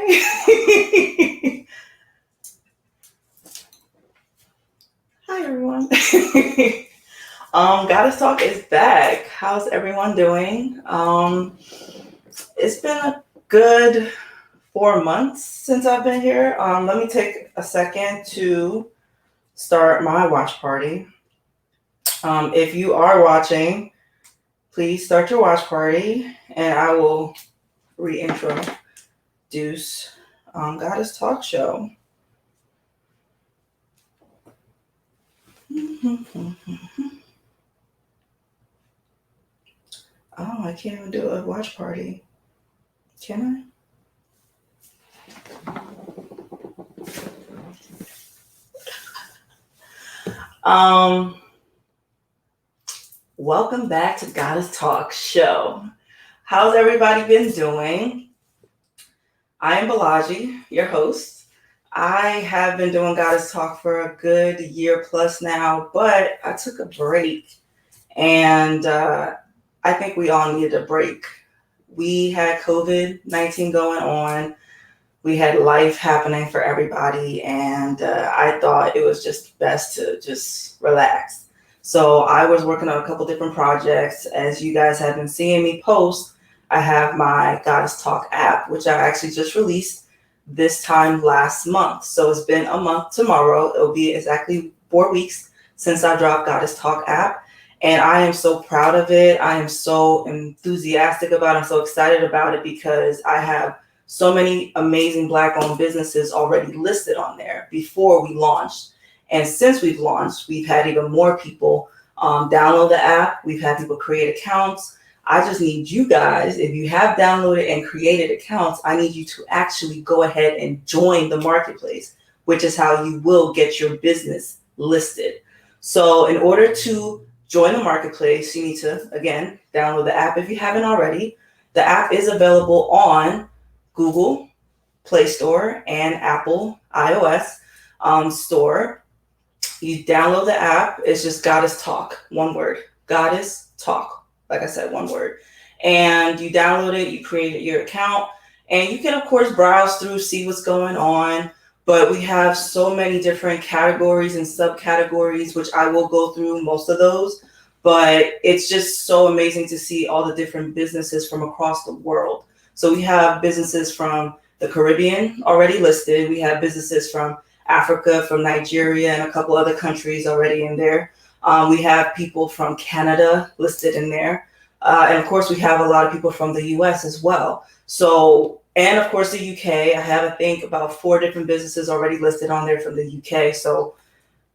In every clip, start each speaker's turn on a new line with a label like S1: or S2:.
S1: Hi. Hi, everyone. Goddess Talk is back. How's everyone doing? It's been a good 4 months since I've been here. Let me take a second to start my watch party. If you are watching, please start your watch party, and I will reintroduce Goddess Talk Show. Oh, I can't even do a watch party. Can I? Welcome back to Goddess Talk Show. How's everybody been doing? I am Balaji, your host. I have been doing Goddess Talk for a good year plus now, but I took a break, and I think we all needed a break. We had COVID-19 going on. We had life happening for everybody, and I thought it was just best to just relax. So I was working on a couple different projects. As you guys have been seeing me post, I have my Goddess Talk app, which I actually just released this time last month. So it's been a month tomorrow. It'll be exactly 4 weeks since I dropped Goddess Talk app. And I am so proud of it. I am so enthusiastic about it. I'm so excited about it because I have so many amazing Black-owned businesses already listed on there before we launched. And since we've launched, we've had even more people download the app. We've had people create accounts. I just need you guys, if you have downloaded and created accounts, I need you to actually go ahead and join the marketplace, which is how you will get your business listed. So in order to join the marketplace, you need to, again, download the app if you haven't already. The app is available on Google Play Store and Apple iOS store. You download the app. It's just Goddess Talk, one word. Goddess Talk, like I said, one word. And you download it, you create your account, and you can, of course, browse through, see what's going on. But we have so many different categories and subcategories, which I will go through most of those. But it's just so amazing to see all the different businesses from across the world. So we have businesses from the Caribbean already listed. We have businesses from Africa, from Nigeria, and a couple other countries already in there. We have people from Canada listed in there. And of course, we have a lot of people from the US as well. So, and of course, the UK. I have, I think, about 4 different businesses already listed on there from the UK. So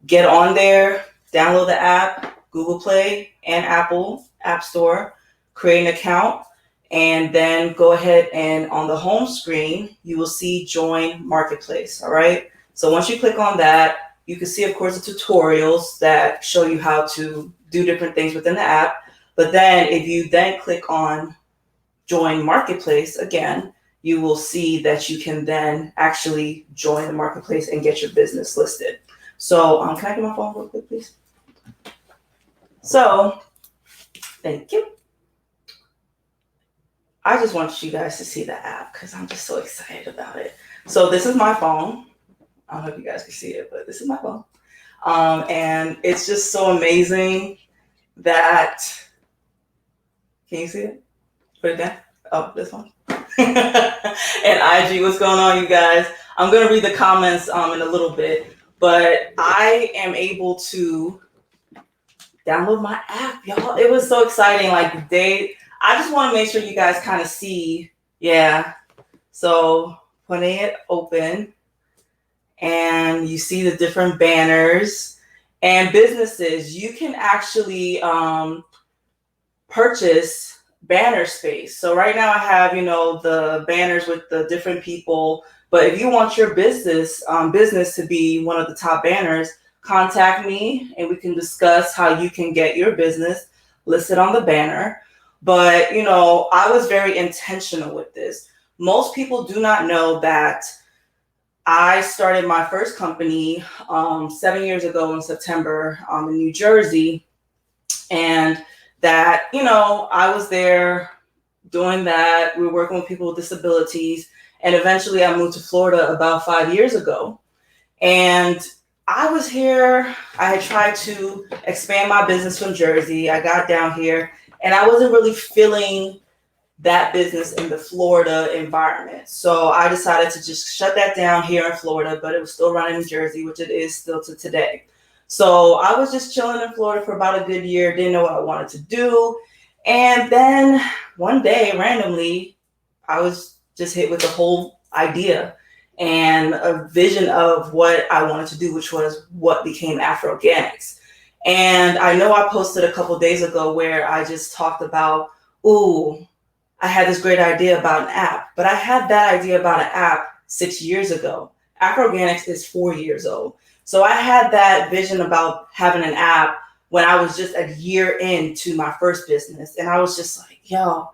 S1: get on there, download the app, Google Play and Apple App Store, create an account, and then go ahead and on the home screen, you will see Join Marketplace, all right? So once you click on that, you can see, of course, the tutorials that show you how to do different things within the app. But then if you then click on Join Marketplace again, you will see that you can then actually join the marketplace and get your business listed. So can I get my phone real quick, please? So thank you. I just want you guys to see the app because I'm just so excited about it. So this is my phone. I don't know if you guys can see it, but this is my phone. And it's just so amazing that, can you see it? Put it down. Oh, this one. And IG, what's going on, you guys? I'm going to read the comments in a little bit, but I am able to download my app, y'all. It was so exciting. Like the day, I just want to make sure you guys kind of see. Yeah. So putting it open and you see the different banners and businesses, you can actually purchase banner space. So right now I have, the banners with the different people, but if you want your business to be one of the top banners, contact me and we can discuss how you can get your business listed on the banner. But, I was very intentional with this. Most people do not know that I started my first company 7 years ago in September in New Jersey. And that, I was there doing that. We were working with people with disabilities. And eventually I moved to Florida about 5 years ago. And I was here. I had tried to expand my business from Jersey. I got down here and I wasn't really feeling that business in the Florida environment. So I decided to just shut that down here in Florida, but it was still running in Jersey, which it is still to today. So I was just chilling in Florida for about a good year, didn't know what I wanted to do. And then one day, randomly, I was just hit with the whole idea and a vision of what I wanted to do, which was what became Afro Organics. And I know I posted a couple days ago where I just talked about, ooh, I had this great idea about an app, but I had that idea about an app 6 years ago. Afro Organics is 4 years old. So I had that vision about having an app when I was just a year into my first business. And I was just like, yo,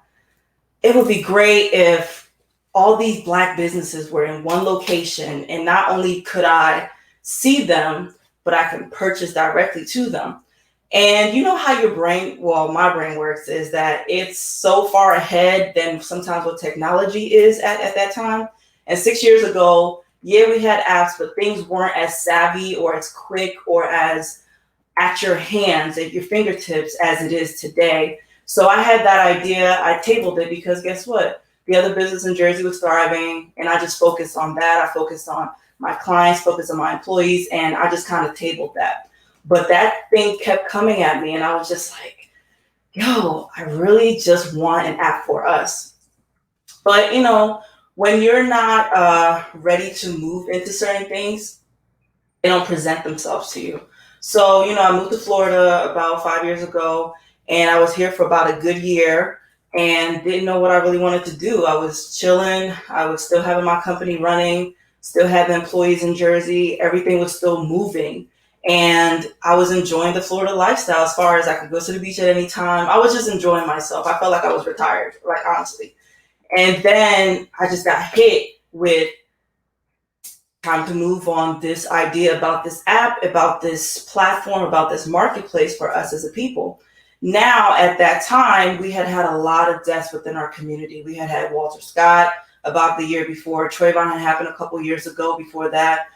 S1: it would be great if all these Black businesses were in one location, and not only could I see them, but I can purchase directly to them. And you know how your brain, well, my brain works, is that it's so far ahead than sometimes what technology is at that time. And 6 years ago, yeah, we had apps, but things weren't as savvy or as quick or as at your hands, at your fingertips as it is today. So I had that idea. I tabled it because guess what? The other business in Jersey was thriving, and I just focused on that. I focused on my clients, focused on my employees, and I just kind of tabled that. But that thing kept coming at me, and I was just like, yo, I really just want an app for us. But, you know, when you're not ready to move into certain things, they don't present themselves to you. So, you know, I moved to Florida about 5 years ago, and I was here for about a good year and didn't know what I really wanted to do. I was chilling. I was still having my company running, still having employees in Jersey. Everything was still moving. And I was enjoying the Florida lifestyle as far as I could go to the beach at any time. I was just enjoying myself. I felt like I was retired, like honestly. And then I just got hit with time to move on this idea about this app, about this platform, about this marketplace for us as a people. Now, at that time, we had had a lot of deaths within our community. We had had Walter Scott about the year before. Trayvon had happened a couple years ago before that.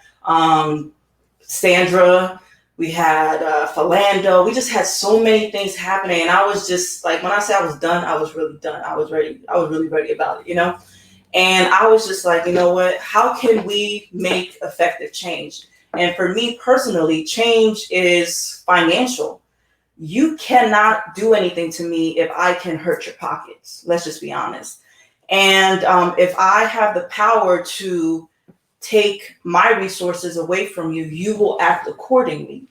S1: Sandra, we had Philando. We just had so many things happening. And I was just like, when I say I was done, I was really done. I was ready. I was really ready about it, you know? And I was just like, you know what? How can we make effective change? And for me personally, change is financial. You cannot do anything to me if I can hurt your pockets. Let's just be honest. And if I have the power to take my resources away from you, you will act accordingly.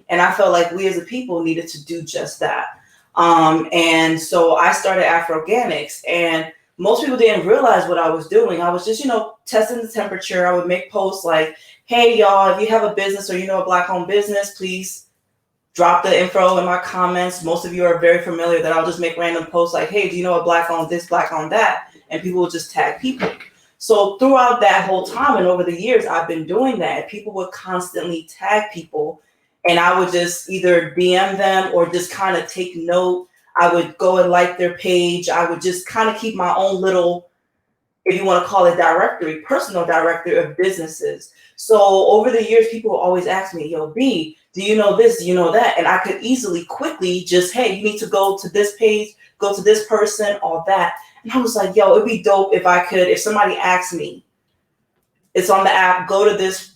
S1: And I felt like we as a people needed to do just that. And so I started Afro Organics, and most people didn't realize what I was doing. I was just, you know, testing the temperature. I would make posts like, hey, y'all, if you have a business or you know a Black-owned business, please drop the info in my comments. Most of you are very familiar that I'll just make random posts like, hey, do you know a Black-owned this, Black-owned that? And people will just tag people. So throughout that whole time and over the years, I've been doing that. People would constantly tag people, and I would just either DM them or just kind of take note. I would go and like their page. I would just kind of keep my own little, if you want to call it directory, personal directory of businesses. So over the years, people will always ask me, yo, B, do you know this? Do you know that? And I could easily, quickly just, hey, you need to go to this page, go to this person, all that. And I was like, yo, it'd be dope if I could, if somebody asked me, it's on the app, go to this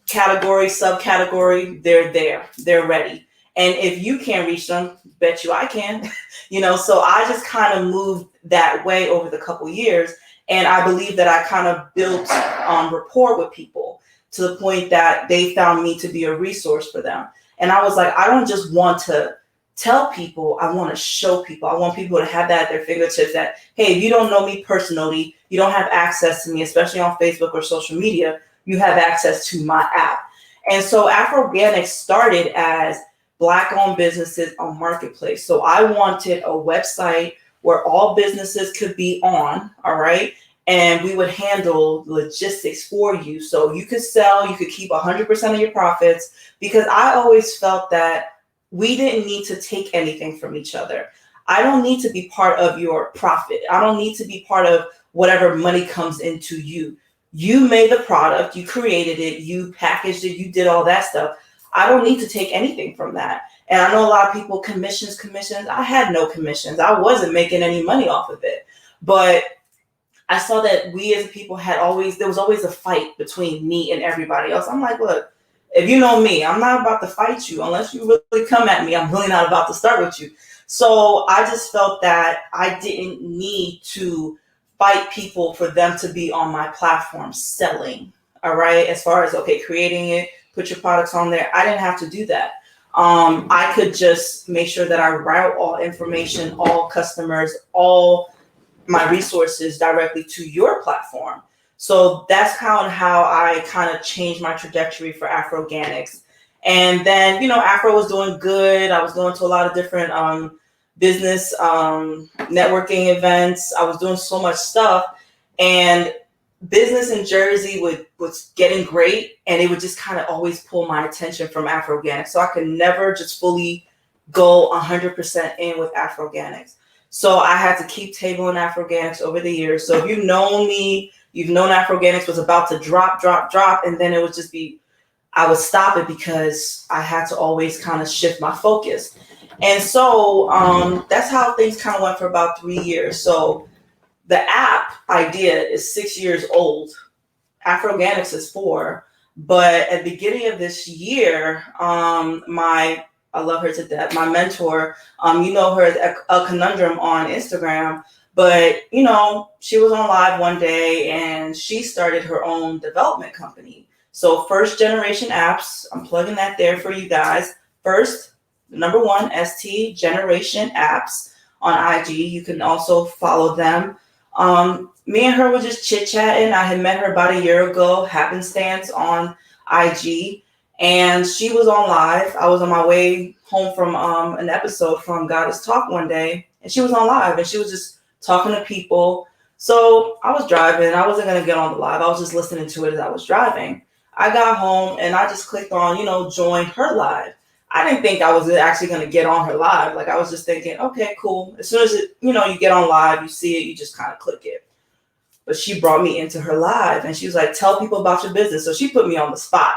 S1: category, subcategory, they're there, they're ready. And if you can't reach them, bet you I can, you know, so I just kind of moved that way over the couple years. And I believe that I kind of built rapport with people to the point that they found me to be a resource for them. And I was like, I don't just want to tell people, I want to show people. I want people to have that at their fingertips that, hey, if you don't know me personally, you don't have access to me, especially on Facebook or social media, you have access to my app. And so Afro Organics started as Black-owned businesses on Marketplace. So I wanted a website where all businesses could be on, all right? And we would handle logistics for you. So you could sell, you could keep 100% of your profits, because I always felt that we didn't need to take anything from each other. I don't need to be part of your profit. I don't need to be part of whatever money comes into you. You made the product, you created it, you packaged it, you did all that stuff. I don't need to take anything from that. And I know a lot of people, commissions. I had no commissions. I wasn't making any money off of it. But I saw that we as people there was always a fight between me and everybody else. I'm like, look, if you know me, I'm not about to fight you unless you really come at me. I'm really not about to start with you. So I just felt that I didn't need to fight people for them to be on my platform selling. All right. As far as, okay, creating it, put your products on there. I didn't have to do that. I could just make sure that I route all information, all customers, all my resources directly to your platform. So that's how I kind of changed my trajectory for Afro Organics. And then, Afro was doing good. I was going to a lot of different business networking events. I was doing so much stuff, and business in Jersey was getting great, and it would just kind of always pull my attention from Afro Organics. So I could never just fully go 100% in with Afro Organics. So I had to keep tabling Afro Organics over the years. So if you've known me, you've known Afro Organics was about to drop, and then it would just be, I would stop it because I had to always kind of shift my focus. And so that's how things kind of went for about 3 years. So the app idea is 6 years old. Afro Organics is 4. But at the beginning of this year, I love her to death, my mentor, you know her as a Conundrum on Instagram, but, she was on live one day and she started her own development company. So First Generation Apps, I'm plugging that there for you guys. First, number 1, ST Generation Apps on IG. You can also follow them. Me and her were just chit-chatting. I had met her about a year ago, happenstance on IG. And she was on live. I was on my way home from an episode from Goddess Talk one day, and she was on live, and she was just talking to people. So I was driving. I wasn't going to get on the live. I was just listening to it as I was driving. I got home, and I just clicked on, join her live. I didn't think I was actually going to get on her live. Like, I was just thinking, okay, cool. As soon as you get on live, you see it, you just kind of click it. But she brought me into her live, and she was like, tell people about your business. So she put me on the spot.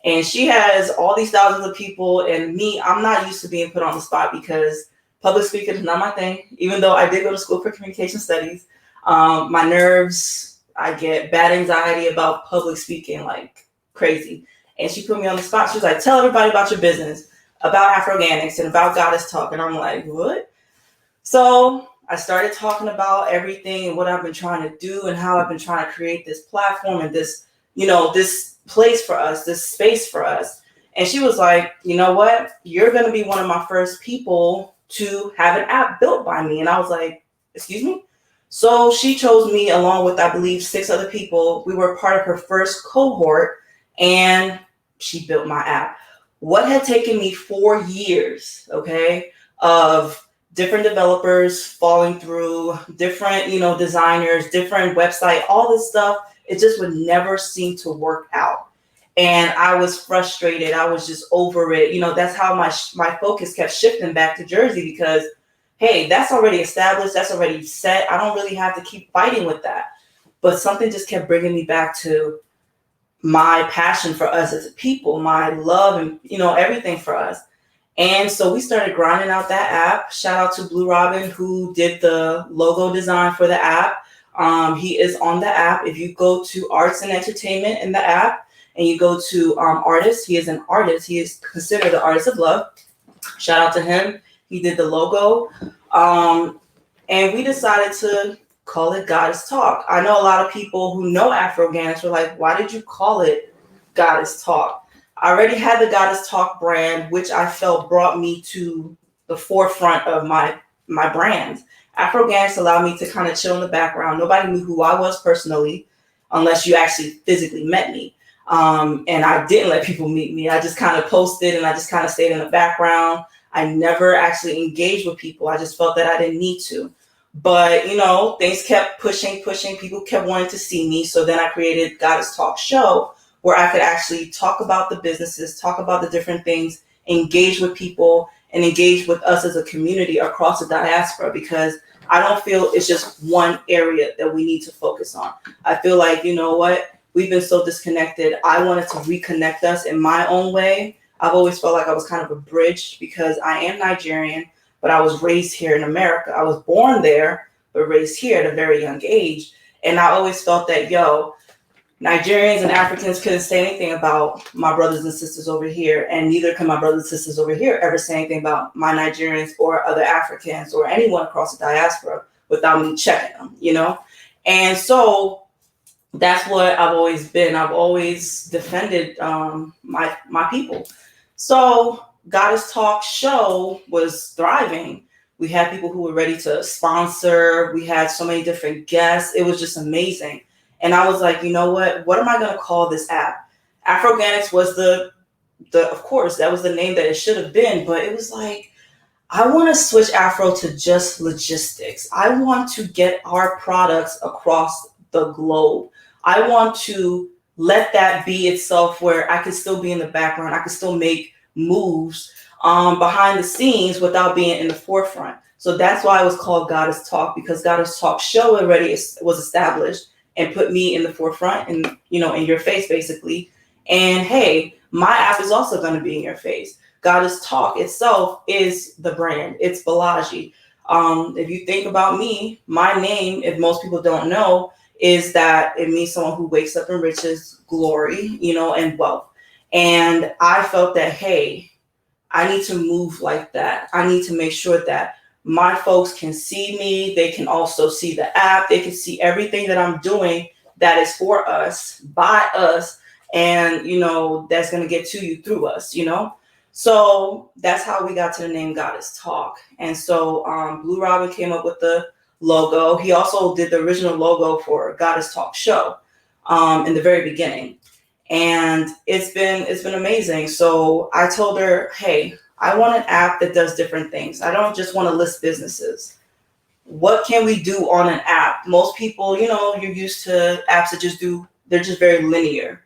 S1: And she has all these thousands of people, and me, I'm not used to being put on the spot because public speaking is not my thing. Even though I did go to school for communication studies, my nerves, I get bad anxiety about public speaking like crazy. And she put me on the spot. She was like, tell everybody about your business, about Afro Organics and about Goddess Talk. And I'm like, what? So I started talking about everything and what I've been trying to do and how I've been trying to create this platform and this, this place for us, this space for us. And she was like, you know what? You're going to be one of my first people to have an app built by me. And I was like, excuse me? So she chose me along with, I believe, 6 other people. We were part of her first cohort, and she built my app. What had taken me 4 years, okay, of different developers falling through, different, designers, different website, all this stuff, it just would never seem to work out. And I was frustrated. I was just over it. That's how my focus kept shifting back to Jersey because, hey, that's already established. That's already set. I don't really have to keep fighting with that. But something just kept bringing me back to my passion for us as a people, my love and, everything for us. And so we started grinding out that app. Shout out to Blue Robin, who did the logo design for the app. He is on the app. If you go to arts and entertainment in the app and you go to artists, he is an artist. He is considered the artist of love. Shout out to him. He did the logo. And we decided to call it Goddess Talk. I know a lot of people who know Afro Organics were like, why did you call it Goddess Talk? I already had the Goddess Talk brand, which I felt brought me to the forefront of my brand. Afro Organics allowed me to kind of chill in the background. Nobody knew who I was personally, unless you actually physically met me. And I didn't let people meet me. I just kind of posted and I just kind of stayed in the background. I never actually engaged with people. I just felt that I didn't need to. But, things kept pushing. People kept wanting to see me. So then I created GoddessTalk Show, where I could actually talk about the businesses, talk about the different things, engage with people, and engage with us as a community across the diaspora, because I don't feel it's just one area that we need to focus on. I feel like, you know what, we've been so disconnected. I wanted to reconnect us in my own way. I've always felt like I was kind of a bridge because I am Nigerian, but I was raised here in America. I was born there, but raised here at a very young age. And I always felt that, Nigerians and Africans couldn't say anything about my brothers and sisters over here, and neither can my brothers and sisters over here ever say anything about my Nigerians or other Africans or anyone across the diaspora without me checking them, And so that's what I've always been. I've always defended my people. So Goddess Talk Show was thriving. We had people who were ready to sponsor. We had so many different guests. It was just amazing. And I was like, you know what am I going to call this app? Afroganics was the of course, that was the name that it should have been. But it was like, I want to switch Afro to just logistics. I want to get our products across the globe. I want to let that be itself, where I can still be in the background. I can still make moves behind the scenes without being in the forefront. So that's why it was called Goddess Talk, because Goddess Talk Show already was established and put me in the forefront and, in your face, basically. And hey, my app is also going to be in your face. Goddess Talk itself is the brand. It's Balaji. If you think about me, my name, if most people don't know, is that it means someone who wakes up in riches, glory, and wealth. And I felt that, hey, I need to move like that. I need to make sure that my folks can see me. They can also see the app. They can see everything that I'm doing that is for us, by us, and, that's going to get to you through us, So that's how we got to the name Goddess Talk. And so Blue Robin came up with the logo. He also did the original logo for Goddess Talk Show in the very beginning. And it's been amazing. So I told her, hey, I want an app that does different things. I don't just want to list businesses. What can we do on an app? Most people, you're used to apps that they're just very linear.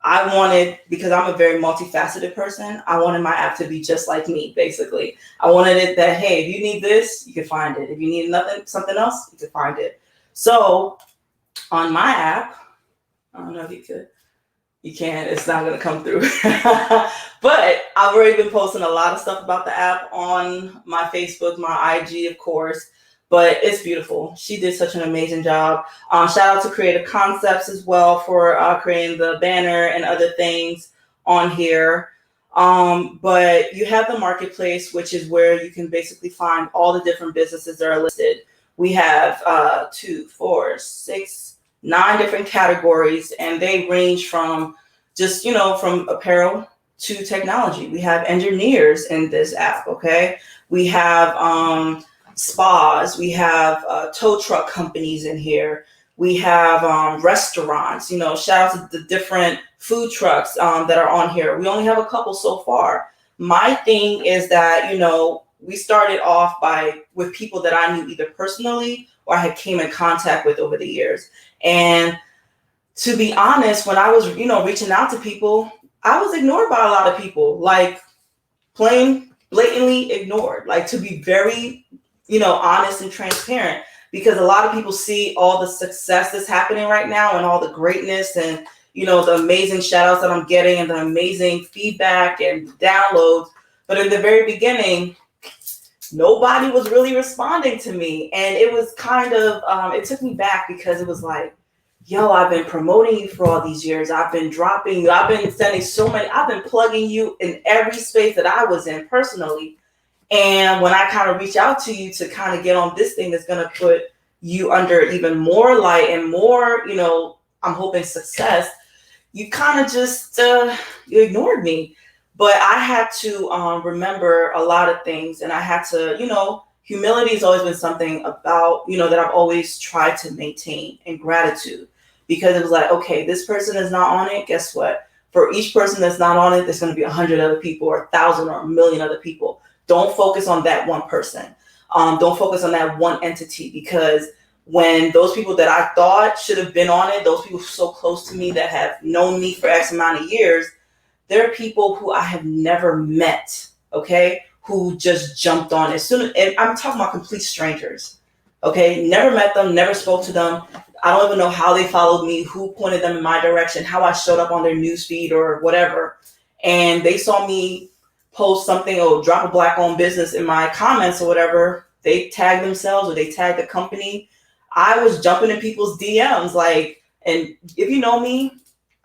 S1: I wanted, because I'm a very multifaceted person, I wanted my app to be just like me, basically. I wanted it that, hey, if you need this, you can find it. If you need something else, you can find it. So on my app, I don't know if you could. You can't, it's not going to come through. But I've already been posting a lot of stuff about the app on my Facebook, my IG, of course. But it's beautiful. She did such an amazing job. Shout out to Creative Concepts as well for creating the banner and other things on here. But you have the marketplace, which is where you can basically find all the different businesses that are listed. We have 9 different categories, and they range from just, from apparel to technology. We have engineers in this app, okay? We have spas, we have tow truck companies in here. We have restaurants, shout out to the different food trucks that are on here. We only have a couple so far. My thing is that, we started off with people that I knew either personally or I had came in contact with over the years. And to be honest, when I was, reaching out to people, I was ignored by a lot of people, like plain blatantly ignored, like to be very, honest and transparent, because a lot of people see all the success that's happening right now and all the greatness and, the amazing shout outs that I'm getting and the amazing feedback and downloads. But in the very beginning, nobody was really responding to me. And it was kind of, it took me back, because it was like, I've been promoting you for all these years. I've been dropping you. I've been sending I've been plugging you in every space that I was in personally. And when I kind of reach out to you to kind of get on this thing that's going to put you under even more light and more, I'm hoping success, you kind of just, you ignored me. But I had to remember a lot of things, and I had to, humility has always been something about, that I've always tried to maintain, and gratitude, because it was like, okay, this person is not on it. Guess what? For each person that's not on it, there's going to be 100 other people, or 1,000 or 1,000,000 other people. Don't focus on that one person. Don't focus on that one entity, because when those people that I thought should have been on it, those people so close to me that have known me for X amount of years, there are people who I have never met, okay, who just jumped on as soon as, and I'm talking about complete strangers. Okay, never met them, never spoke to them. I don't even know how they followed me, who pointed them in my direction, how I showed up on their newsfeed or whatever. And they saw me post something or drop a Black-owned business in my comments or whatever. They tagged themselves or they tagged the company. I was jumping in people's DMs, like, and if you know me,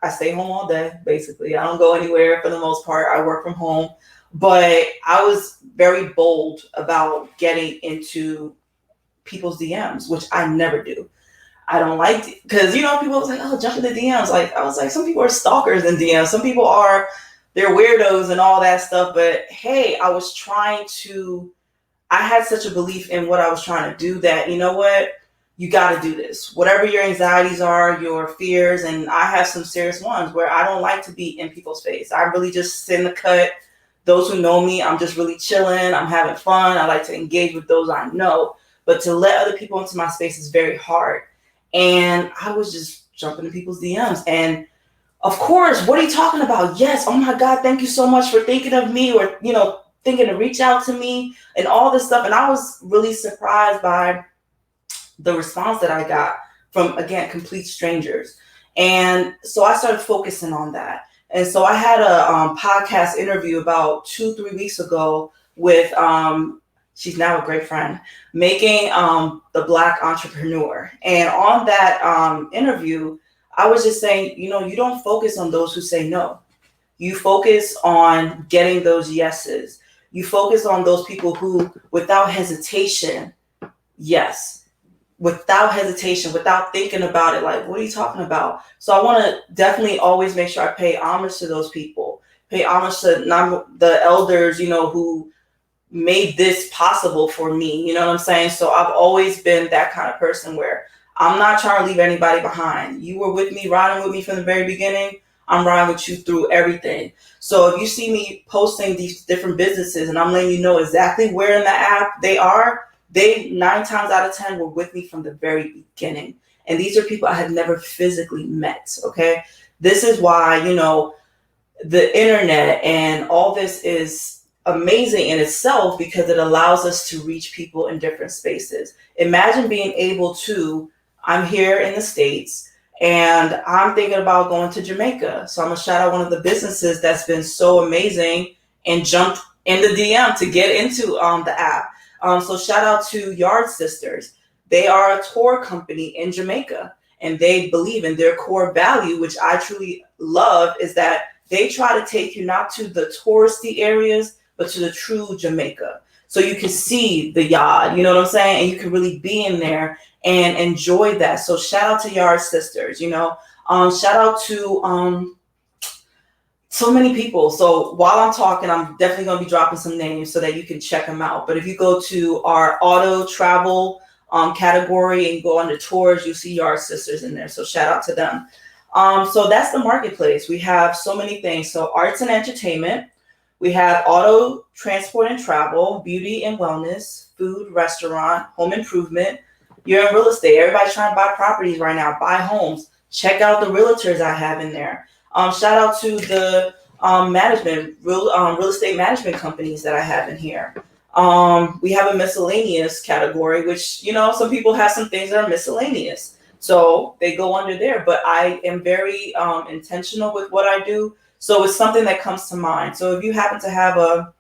S1: I stay home all day, basically. I don't go anywhere for the most part. I work from home. But I was very bold about getting into people's DMs, which I never do. I don't like it because, people was like, oh, jump in the DMs. Like, I was like, some people are stalkers in DMs. Some people they're weirdos and all that stuff. But hey, I had such a belief in what I was trying to do that, you know what? You got to do this. Whatever your anxieties are, your fears, and I have some serious ones where I don't like to be in people's face. I really just sit in the cut. Those who know me, I'm just really chilling. I'm having fun. I like to engage with those I know. But to let other people into my space is very hard. And I was just jumping in people's DMs. And of course, what are you talking about? Yes. Oh my God, thank you so much for thinking of me or, thinking to reach out to me and all this stuff. And I was really surprised by the response that I got from, again, complete strangers. And so I started focusing on that. And so I had a podcast interview about 2-3 weeks ago with, she's now a great friend, Making the Black Entrepreneur. And on that interview, I was just saying, you don't focus on those who say no. You focus on getting those yeses. You focus on those people who, without hesitation, yes, without hesitation, without thinking about it, like, what are you talking about? So I want to definitely always make sure I pay homage to those people, pay homage to the elders, who made this possible for me. You know what I'm saying? So I've always been that kind of person where I'm not trying to leave anybody behind. You were with me, riding with me from the very beginning. I'm riding with you through everything. So if you see me posting these different businesses and I'm letting you know exactly where in the app they are, they 9 times out of 10 were with me from the very beginning. And these are people I had never physically met. Okay. This is why, the internet and all this is amazing in itself because it allows us to reach people in different spaces. Imagine being able to, I'm here in the States and I'm thinking about going to Jamaica. So I'm going to shout out one of the businesses that's been so amazing and jumped in the DM to get into the app. So shout out to Yard Sisters. They are a tour company in Jamaica and they believe in their core value, which I truly love, is that they try to take you not to the touristy areas, but to the true Jamaica. So you can see the yard, you know what I'm saying? And you can really be in there and enjoy that. So shout out to Yard Sisters, shout out to so many people. So while I'm talking, I'm definitely going to be dropping some names so that you can check them out. But if you go to our auto travel category and go under tours, you'll see Yard Sisters in there. So shout out to them. So that's the marketplace. We have so many things. So arts and entertainment. We have auto, transport and travel, beauty and wellness, food, restaurant, home improvement. You're in real estate. Everybody's trying to buy properties right now, buy homes. Check out the realtors I have in there. Shout out to the real estate management companies that I have in here. We have a miscellaneous category, which, some people have some things that are miscellaneous. So they go under there. But I am very intentional with what I do. So it's something that comes to mind. So if you happen to have a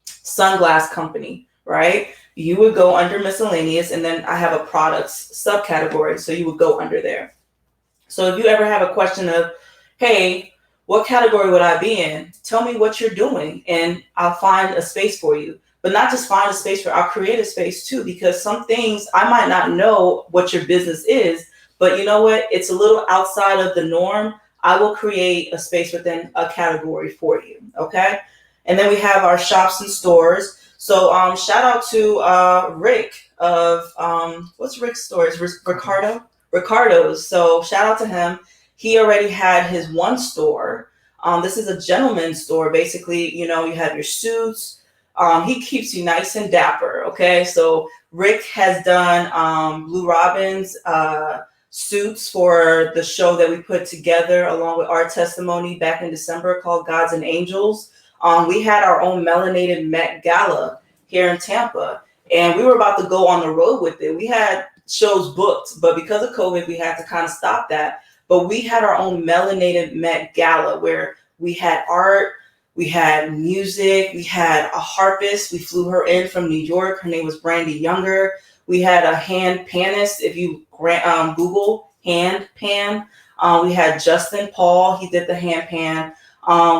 S1: sunglass company, right, you would go under miscellaneous. And then I have a products subcategory. So you would go under there. So if you ever have a question of, hey, what category would I be in? Tell me what you're doing and I'll find a space for you. But not just find a space I'll create a space too, because some things I might not know what your business is, but you know what? It's a little outside of the norm. I will create a space within a category for you. Okay. And then we have our shops and stores. So shout out to Rick of what's Rick's stores? Ricardo's. So shout out to him. He already had his one store. This is a gentleman's store. Basically, you have your suits. He keeps you nice and dapper. Okay. So Rick has done Blue Robin's suits for the show that we put together along with our testimony back in December called Gods and Angels. We had our own melanated Met Gala here in Tampa, and we were about to go on the road with it. We had shows booked, but because of COVID, we had to kind of stop that. But we had our own melanated Met Gala where we had art, we had music, we had a harpist. We flew her in from New York. Her name was Brandy Younger. We had a hand panist. If you Google hand pan, we had Justin Paul. He did the hand pan.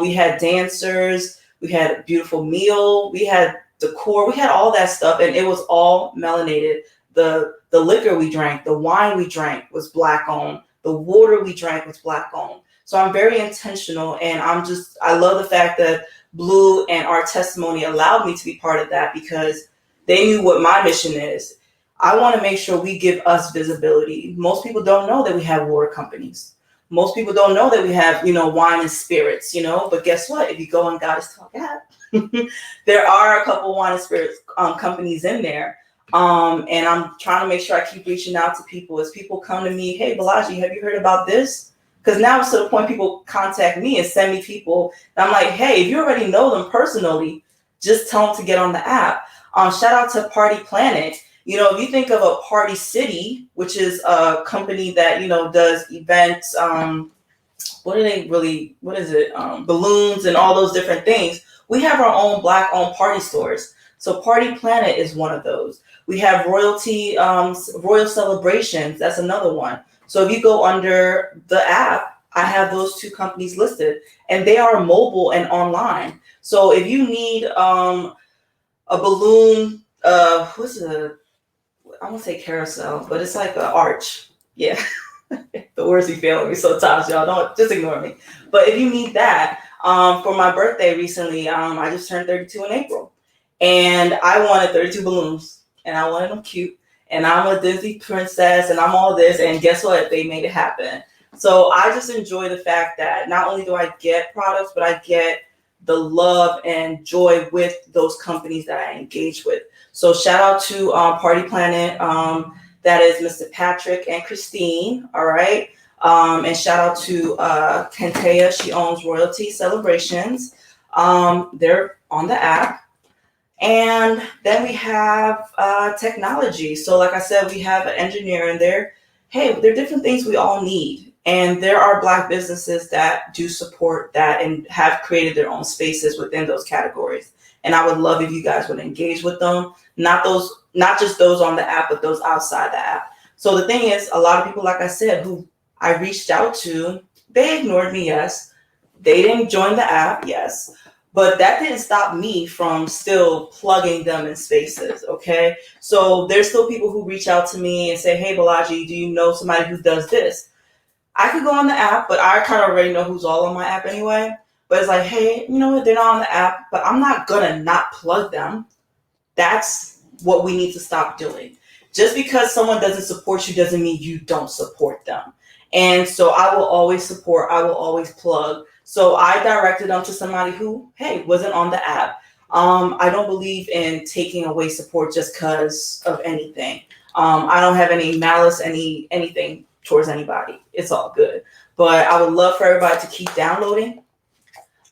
S1: We had dancers. We had a beautiful meal. We had decor. We had all that stuff, and it was all melanated. The liquor we drank, the wine we drank was Black owned. The water we drank was Black owned. So I'm very intentional, and I love the fact that Blue and Our Testimony allowed me to be part of that because they knew what my mission is. I want to make sure we give us visibility. Most people don't know that we have water companies. Most people don't know that we have, wine and spirits, but guess what? If you go on Goddess Talk app, there are a couple wine and spirits companies in there. And I'm trying to make sure I keep reaching out to people as people come to me. Hey, Balaji, have you heard about this? Because now it's to the point people contact me and send me people. And I'm like, hey, if you already know them personally, just tell them to get on the app. Shout out to Party Planet. If you think of a Party City, which is a company that, does events, balloons and all those different things. We have our own Black owned party stores. So Party Planet is one of those. We have Royal Celebrations. That's another one. So if you go under the app, I have those two companies listed, and they are mobile and online. So if you need a balloon, I won't say carousel, but it's like an arch. Yeah. The words be failing me sometimes, y'all. Don't just ignore me. But if you need that, for my birthday recently, I just turned 32 in April. And I wanted 32 balloons. And I wanted them cute. And I'm a Disney princess and I'm all this. And guess what? They made it happen. So I just enjoy the fact that not only do I get products, but I get the love and joy with those companies that I engage with. So shout out to Party Planet. That is Mr. Patrick and Christine. All right. And shout out to Kentea. She owns Royalty Celebrations. They're on the app. And then we have technology. So like I said, we have an engineer in there. Hey, there are different things we all need. And there are Black businesses that do support that and have created their own spaces within those categories. And I would love if you guys would engage with them. Not just those on the app, but those outside the app. So the thing is, a lot of people, like I said, who I reached out to, they ignored me, yes. They didn't join the app, yes. But that didn't stop me from still plugging them in spaces, okay? So there's still people who reach out to me and say, hey, Balaji, do you know somebody who does this? I could go on the app, but I kind of already know who's all on my app anyway. But it's like, hey, you know what? They're not on the app, but I'm not going to not plug them. That's what we need to stop doing. Just because someone doesn't support you doesn't mean you don't support them. And so I will always support. I will always plug. So I directed them to somebody who, hey, wasn't on the app. I don't believe in taking away support just because of anything. I don't have any malice, anything towards anybody. It's all good. But I would love for everybody to keep downloading,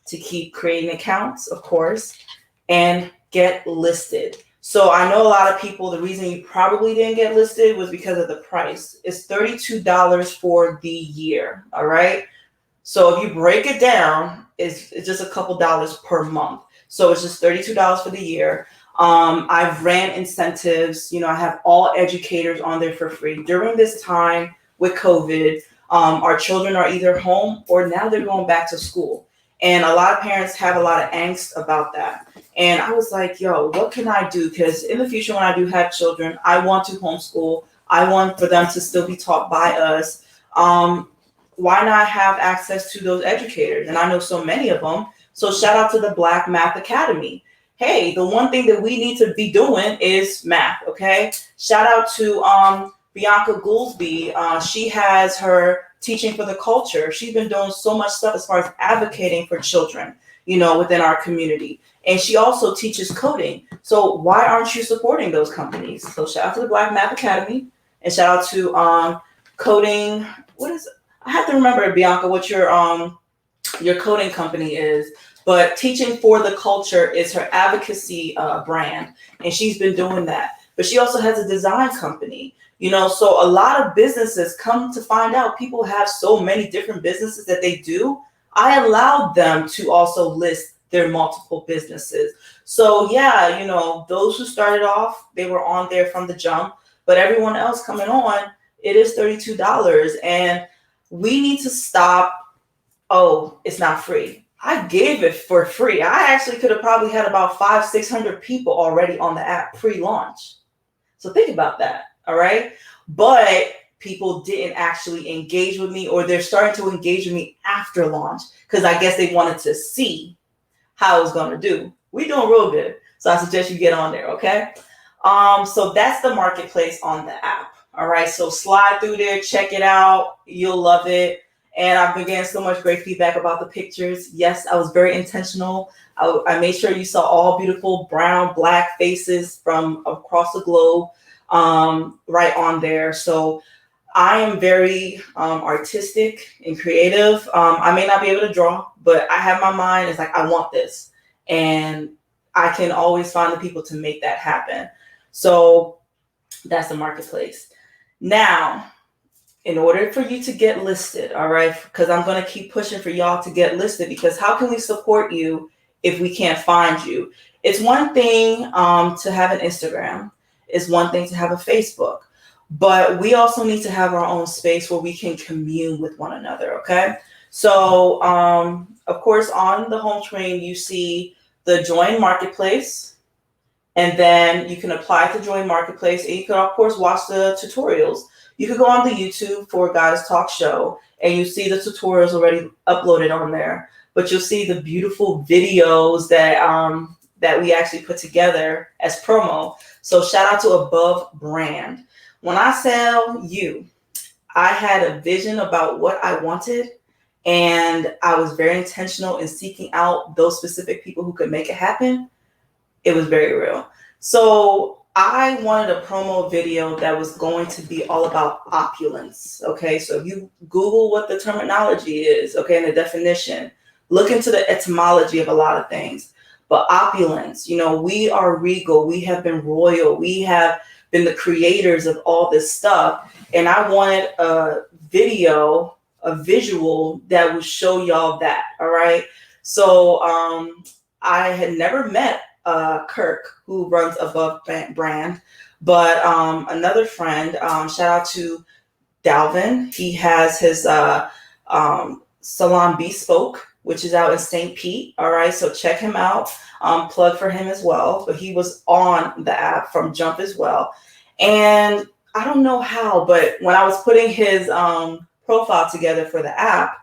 S1: to keep creating accounts, of course, and get listed. So I know a lot of people, the reason you probably didn't get listed was because of the price. It's $32 for the year, all right? So if you break it down, it's just a couple dollars per month. So it's just $32 for the year. I've ran incentives. I have all educators on there for free. During this time with COVID, our children are either home or now they're going back to school. And a lot of parents have a lot of angst about that. And I was like, yo, what can I do? Because in the future, when I do have children, I want to homeschool. I want for them to still be taught by us. Why not have access to those educators? And I know so many of them. So shout out to the Black Math Academy. Hey, the one thing that we need to be doing is math, okay? Shout out to Bianca Goolsby. She has her Teaching for the Culture. She's been doing so much stuff as far as advocating for children, within our community. And she also teaches coding. So why aren't you supporting those companies? So shout out to the Black Math Academy and shout out to coding. What is it? I have to remember, Bianca, what your coding company is. but Teaching for the Culture is her advocacy brand, and she's been doing that. But she also has a design company, so a lot of businesses come to find out people have so many different businesses that they do. I allowed them to also list their multiple businesses. So yeah, those who started off, they were on there from the jump, but everyone else coming on, it is $32. And we need to stop, oh, it's not free. I gave it for free. I actually could have probably had about 500-600 people already on the app pre-launch. So think about that, all right? But people didn't actually engage with me, or they're starting to engage with me after launch because I guess they wanted to see how it's going to do. We're doing real good. So I suggest you get on there, okay? So that's the marketplace on the app, all right? So slide through there, check it out. You'll love it. And I've been getting so much great feedback about the pictures. Yes, I was very intentional. I made sure you saw all beautiful brown, black faces from across the globe right on there. So I am very artistic and creative. I may not be able to draw, but I have my mind. It's like, I want this. And I can always find the people to make that happen. So that's the marketplace. Now, in order for you to get listed, all right, because I'm going to keep pushing for y'all to get listed, because how can we support you if we can't find you? It's one thing to have an Instagram. It's one thing to have a Facebook. But we also need to have our own space where we can commune with one another, okay? So, of course, on the home screen, you see the Join Marketplace. And then you can apply to Join Marketplace. And you can, of course, watch the tutorials. You could go on the YouTube for GoddessTalk Show, and you see the tutorials already uploaded on there. But you'll see the beautiful videos that we actually put together as promo. So shout out to Above Brand. When I sell you, I had a vision about what I wanted, and I was very intentional in seeking out those specific people who could make it happen. It was very real. So I wanted a promo video that was going to be all about opulence. Okay, so if you Google what the terminology is, okay, and the definition, look into the etymology of a lot of things. But opulence, we are regal. We have been royal. We have been the creators of all this stuff. And I wanted a video, a visual that would show y'all that. All right. So I had never met Kirk, who runs Above Brand, but another friend, shout out to Dalvin. He has his Salon Bespoke, which is out in St. Pete. All right, so check him out. Plug for him as well. But he was on the app from jump as well. And I don't know how, but when I was putting his profile together for the app,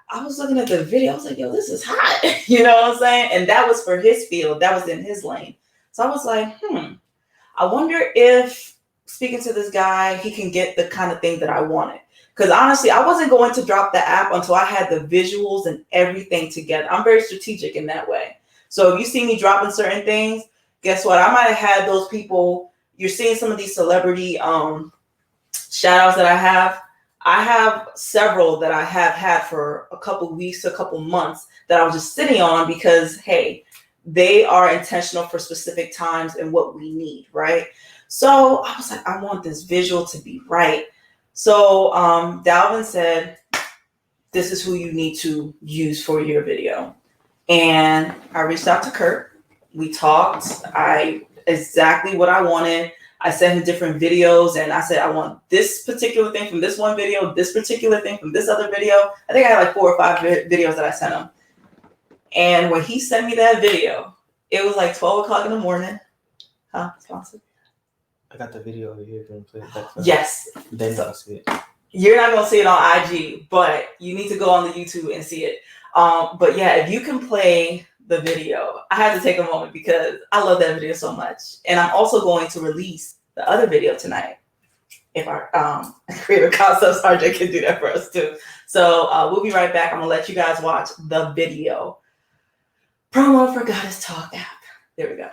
S1: I was looking at the video. I was like, yo, this is hot. You know what I'm saying? And that was for his field. That was in his lane. So I was like, I wonder if speaking to this guy, he can get the kind of thing that I wanted. Because honestly, I wasn't going to drop the app until I had the visuals and everything together. I'm very strategic in that way. So if you see me dropping certain things, guess what? I might have had those people. You're seeing some of these celebrity shout outs that I have. I have several that I have had for a couple weeks, a couple months that I was just sitting on because, hey, they are intentional for specific times and what we need, right? So I was like, I want this visual to be right. So Dalvin said, this is who you need to use for your video. And I reached out to Kurt. We talked. Exactly what I wanted. I sent him different videos and I said, I want this particular thing from this one video, this particular thing from this other video. I think I had like 4 or 5 videos that I sent him. And when he sent me that video, it was like 12 o'clock in the morning. Huh? Sponsor?
S2: I got the video over here. If you want to play it back.
S1: Yes.
S2: Then I'll see it.
S1: You're not going to see it on IG, but you need to go on the YouTube and see it. But yeah, if you can play the video, I had to take a moment because I love that video so much. And I'm also going to release the other video tonight. If our creative concepts RJ can do that for us too. So we'll be right back. I'm gonna let you guys watch the video. Promo for Goddess Talk app. There we go.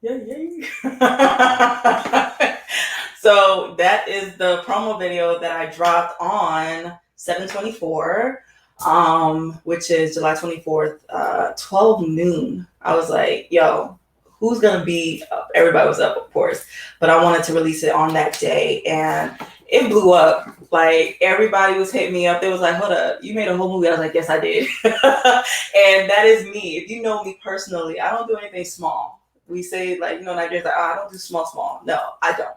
S1: Yay. So that is the promo video that I dropped on 7/24, which is July 24th, 12 noon. I was like, yo, who's going to be up? Everybody was up, of course, but I wanted to release it on that day, and it blew up. Like, everybody was hitting me up. They was like, hold up, you made a whole movie? I was like, yes, I did. And that is me. If you know me personally, I don't do anything small. We say, like, Nigerians like, I don't do small. No, I don't.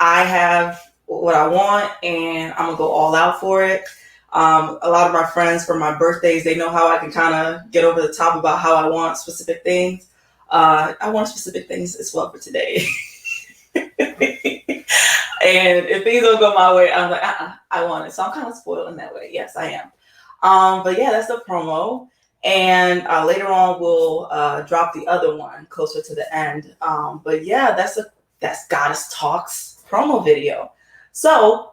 S1: I have what I want, and I'm gonna go all out for it. A lot of my friends, for my birthdays, they know how I can kind of get over the top about how I want specific things. I want specific things as well for today. And if things don't go my way, I'm like, I want it. So I'm kind of spoiled in that way. Yes, I am. But yeah, that's the promo. And later on, we'll drop the other one closer to the end. But yeah, that's Goddess Talks promo video. So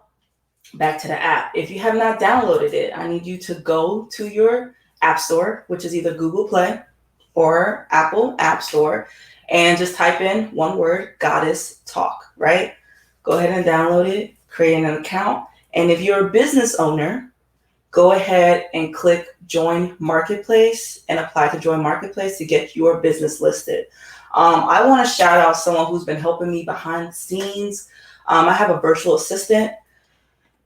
S1: back to the app. If you have not downloaded it, I need you to go to your app store, which is either Google Play or Apple App Store, and just type in one word, Goddess Talk, right? Go ahead and download it, create an account. And if you're a business owner, go ahead and click Join Marketplace and apply to Join Marketplace to get your business listed. I want to shout out someone who's been helping me behind the scenes. I have a virtual assistant.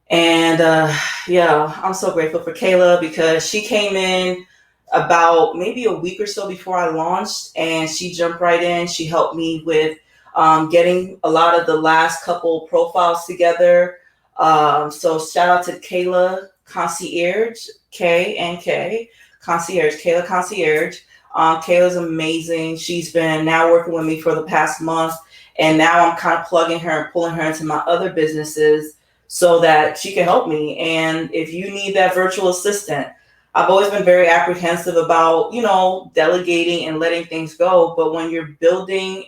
S1: And I'm so grateful for Kayla, because she came in about maybe a week or so before I launched, and she jumped right in. She helped me with getting a lot of the last couple profiles together. So shout out to Kayla Concierge, K Concierge, Kayla Concierge. Kayla's amazing. She's been now working with me for the past month, and now I'm kind of plugging her and pulling her into my other businesses so that she can help me. And if you need that virtual assistant, I've always been very apprehensive about, delegating and letting things go. But when you're building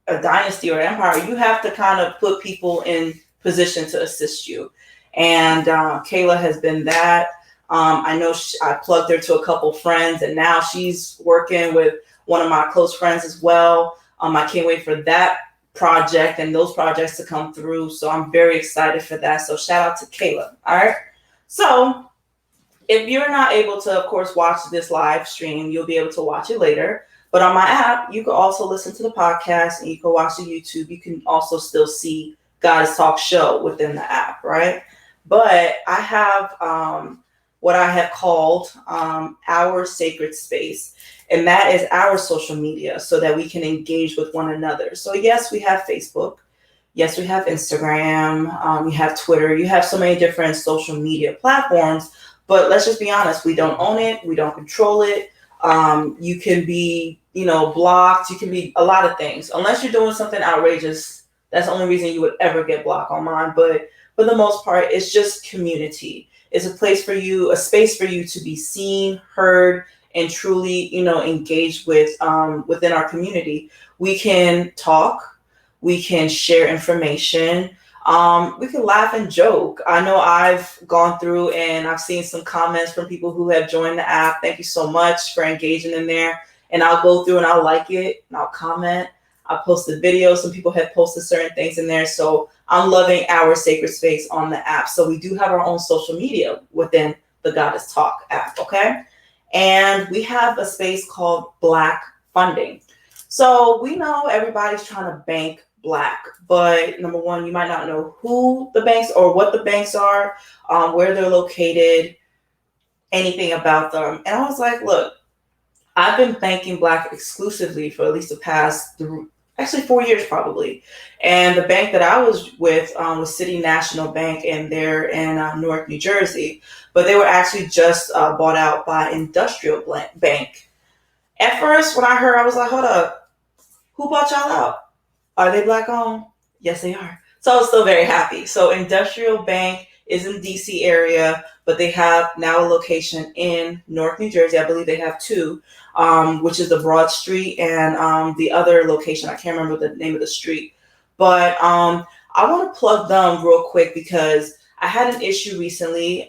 S1: a dynasty or empire, you have to kind of put people in position to assist you. And Kayla has been that. I know I plugged her to a couple friends, and now she's working with one of my close friends as well. I can't wait for that project and those projects to come through. So I'm very excited for that. So shout out to Kayla. All right. So if you're not able to, of course, watch this live stream, you'll be able to watch it later. But on my app, you can also listen to the podcast, and you can watch the YouTube. You can also still see GoddessTalk Show within the app, right? But I have what I have called our sacred space. And that is our social media, so that we can engage with one another. So yes, we have Facebook. Yes, we have Instagram. You have Twitter. You have so many different social media platforms. But let's just be honest. We don't own it. We don't control it. You can be, blocked. You can be a lot of things. Unless you're doing something outrageous, that's the only reason you would ever get blocked on mine. But for the most part, it's just community. It's a place for you, a space for you to be seen, heard, and truly, engaged with within our community. We can talk, we can share information, we can laugh and joke. I know I've gone through and I've seen some comments from people who have joined the app. Thank you so much for engaging in there. And I'll go through and I'll like it and I'll comment. I'll post the video. Some people have posted certain things in there. So I'm loving our sacred space on the app. So we do have our own social media within the Goddess Talk app, okay? And we have a space called Black Funding. So we know everybody's trying to bank Black, but number one, you might not know who the banks or what the banks are, where they're located, anything about them. And I was like, look, I've been banking Black exclusively for at least the past 4 years probably. And the bank that I was with was City National Bank, and they're in Newark, New Jersey. But they were actually just bought out by Industrial Bank. At first, when I heard, I was like, hold up, who bought y'all out? Are they Black owned? Yes, they are. So I was still very happy. So Industrial Bank is in the DC area, but they have now a location in Newark, New Jersey. I believe they have two, which is the Broad Street, and the other location, I can't remember the name of the street. But I want to plug them real quick because I had an issue recently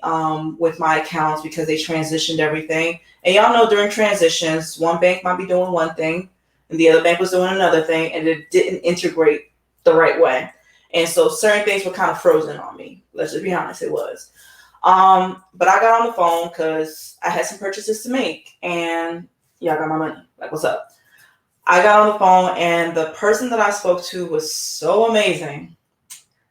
S1: with my accounts because they transitioned everything. And y'all know during transitions, one bank might be doing one thing, and the other bank was doing another thing, and it didn't integrate the right way. And so certain things were kind of frozen on me. Let's just be honest, it was. But I got on the phone because I had some purchases to make, and yeah, I got my money. Like, what's up? I got on the phone, and the person that I spoke to was so amazing.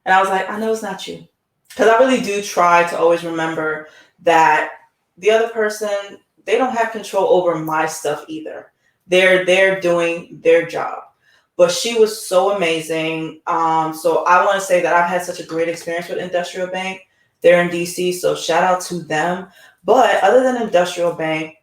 S1: And I was like, I know it's not you. Because I really do try to always remember that the other person, they don't have control over my stuff either. They're doing their job. But she was so amazing. So I want to say that I've had such a great experience with Industrial Bank. They're in DC, so shout out to them. But other than Industrial Bank,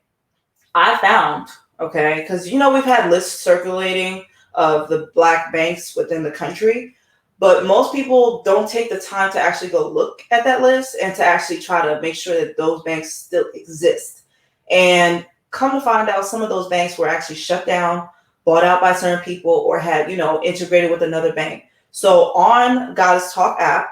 S1: I found, okay, because we've had lists circulating of the black banks within the country, but most people don't take the time to actually go look at that list and to actually try to make sure that those banks still exist. And come to find out, some of those banks were actually shut down, bought out by certain people, or had, integrated with another bank. So on Goddess Talk app,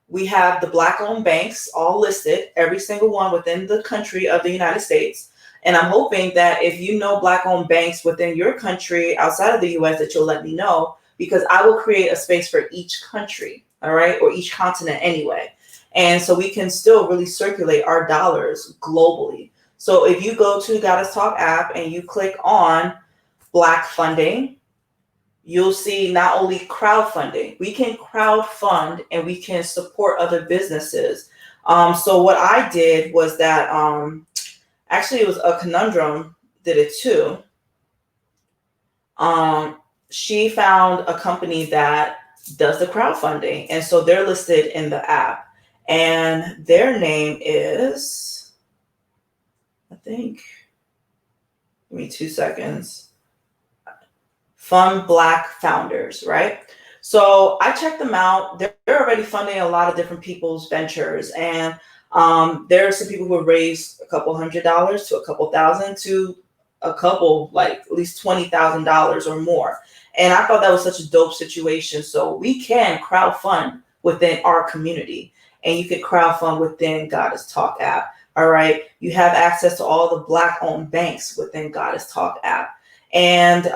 S1: we have the black-owned banks all listed, every single one within the country of the United States. And I'm hoping that if you know black-owned banks within your country outside of the U.S., that you'll let me know, because I will create a space for each country, all right, or each continent anyway. And so we can still really circulate our dollars globally. So if you go to Goddess Talk app and you click on Black funding, you'll see not only crowdfunding, we can crowdfund and we can support other businesses. So what I did was that, actually it was a Conundrum did it too. She found a company that does the crowdfunding. And so they're listed in the app, and their name is, I think, give me 2 seconds. Fund Black Founders, right? So I checked them out. They're already funding a lot of different people's ventures. And there are some people who have raised a couple $100s to a couple thousand to a couple, like at least $20,000 or more. And I thought that was such a dope situation. So we can crowdfund within our community, and you can crowdfund within Goddess Talk app. All right. You have access to all the Black owned banks within Goddess Talk app. And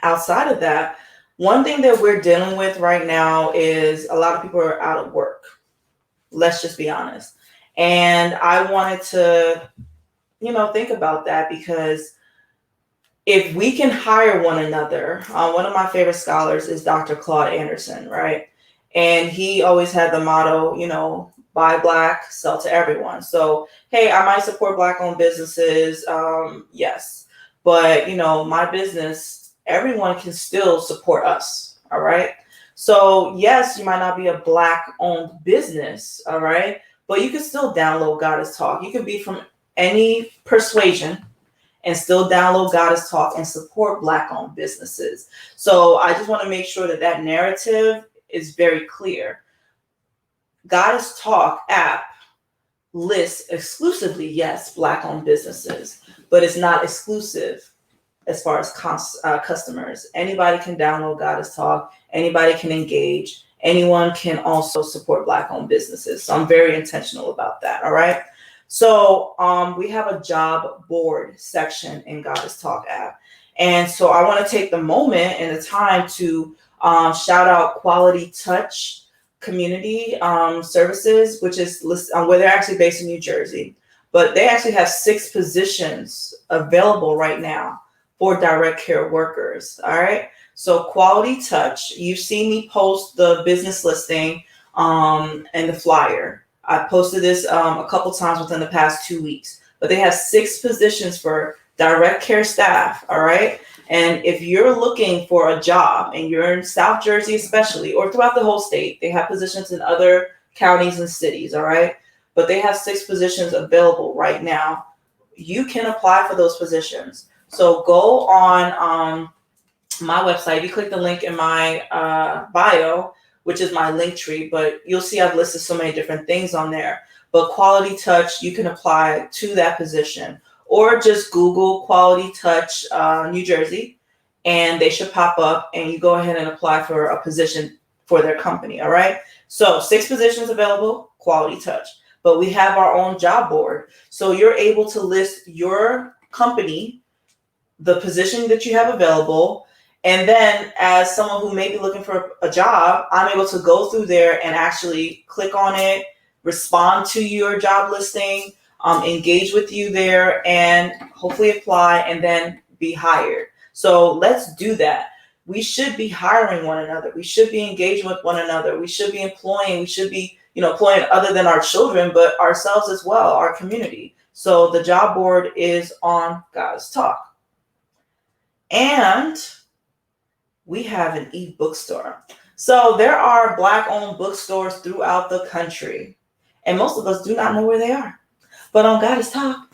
S1: outside of that, one thing that we're dealing with right now is a lot of people are out of work. Let's just be honest. And I wanted to, think about that, because if we can hire one another, one of my favorite scholars is Dr. Claude Anderson, right? And he always had the motto, buy Black, sell to everyone. So, hey, I might support Black owned businesses. Yes. But, my business, everyone can still support us. All right. So yes, you might not be a Black owned business. All right. But you can still download Goddess Talk. You can be from any persuasion and still download Goddess Talk and support Black owned businesses. So I just want to make sure that that narrative is very clear. Goddess Talk app lists exclusively, yes, Black owned businesses, but it's not exclusive as far as customers. Anybody can download Goddess Talk. Anybody can engage. Anyone can also support Black owned businesses. So I'm very intentional about that. All right. So we have a job board section in Goddess Talk app. And so I want to take the moment and the time to shout out Quality Touch Community Services, which is where they're actually based in New Jersey. But they actually have 6 positions available right now for direct care workers. All right. So Quality Touch, you've seen me post the business listing and the flyer. I posted this a couple times within the past 2 weeks, but they have 6 positions for direct care staff. All right. And if you're looking for a job and you're in South Jersey, especially, or throughout the whole state, they have positions in other counties and cities. All right. But they have 6 positions available right now. You can apply for those positions. So go on my website. You click the link in my bio, which is my link tree, but you'll see I've listed so many different things on there. But Quality Touch, you can apply to that position, or just Google Quality Touch New Jersey, and they should pop up, and you go ahead and apply for a position for their company. All right. So 6 positions available, Quality Touch, but we have our own job board. So you're able to list your company the position that you have available. And then as someone who may be looking for a job, I'm able to go through there and actually click on it, respond to your job listing, engage with you there, and hopefully apply and then be hired. So let's do that. We should be hiring one another. We should be engaging with one another. We should be employing. We should be, employing other than our children, but ourselves as well, our community. So the job board is on Goddess Talk. And we have an e-bookstore. So there are Black-owned bookstores throughout the country, and most of us do not know where they are. But on Goddess Talk,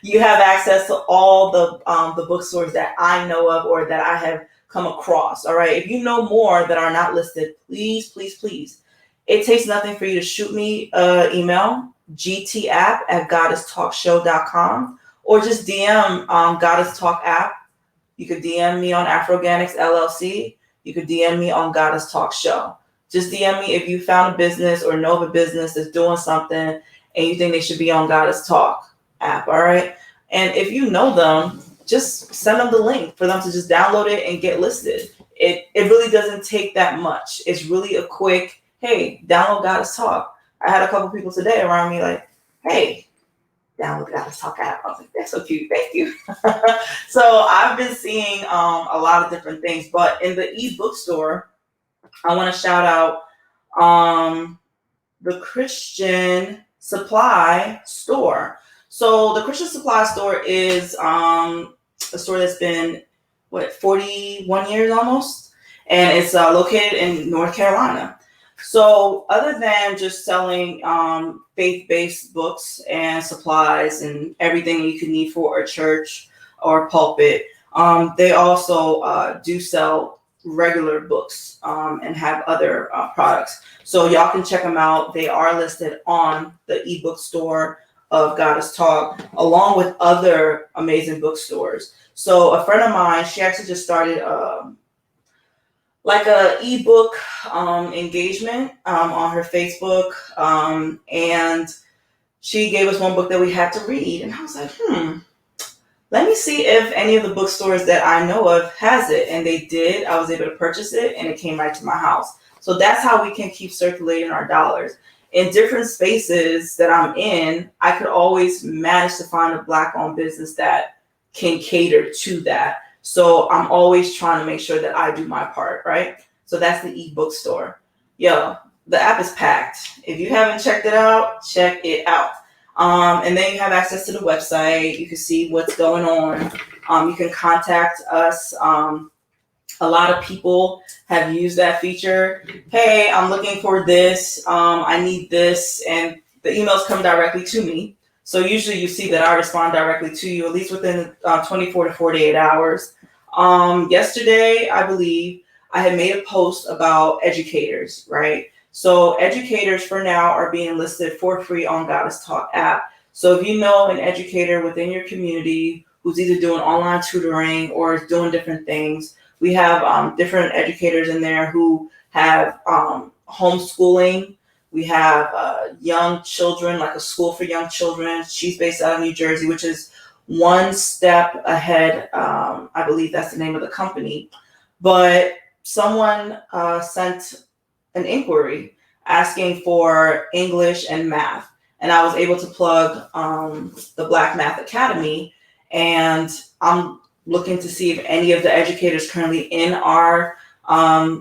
S1: you have access to all the bookstores that I know of or that I have come across. All right. If you know more that are not listed, please, please, please. It takes nothing for you to shoot me an email, gtapp@goddesstalkshow.com, or just DM Goddess Talk app. You could DM me on Afroganics LLC. You could DM me on Goddess Talk Show. Just DM me if you found a business or know of a business that's doing something and you think they should be on Goddess Talk app, all right? And if you know them, just send them the link for them to just download it and get listed. It really doesn't take that much. It's really a quick, hey, download Goddess Talk. I had a couple people today around me like, hey, download the Goddess Talk app. I was like, that's so cute. Thank you. So I've been seeing a lot of different things, but in the e-bookstore, I want to shout out the Christian Supply Store. So the Christian Supply Store is a store that's been, 41 years almost? And it's located in North Carolina. So other than just selling faith-based books and supplies and everything you could need for a church or pulpit, they also do sell regular books and have other products. So y'all can check them out. They are listed on the ebook store of Goddess Talk, along with other amazing bookstores. So a friend of mine, she actually just started like a ebook engagement on her Facebook, and she gave us one book that we had to read, and I was like, let me see if any of the bookstores that I know of has it. And they did. I was able to purchase it, and it came right to my house. So that's how we can keep circulating our dollars. In different spaces that I'm in, I could always manage to find a Black-owned business that can cater to that. So I'm always trying to make sure that I do my part, right? So that's the ebook store. Yo, the app is packed. If you haven't checked it out, check it out. And then you have access to the website. You can see what's going on. You can contact us. A lot of people have used that feature. Hey, I'm looking for this. I need this. And the emails come directly to me. So usually you see that I respond directly to you, at least within 24 to 48 hours. Yesterday, I believe, I had made a post about educators, right? So educators for now are being listed for free on Goddess Talk app. So if you know an educator within your community who's either doing online tutoring or is doing different things, we have different educators in there who have homeschooling. We have young children, like a school for young children. She's based out of New Jersey, which is one step ahead. I believe that's the name of the company. But someone sent an inquiry asking for English and math. And I was able to plug the Black Math Academy. And I'm looking to see if any of the educators currently in our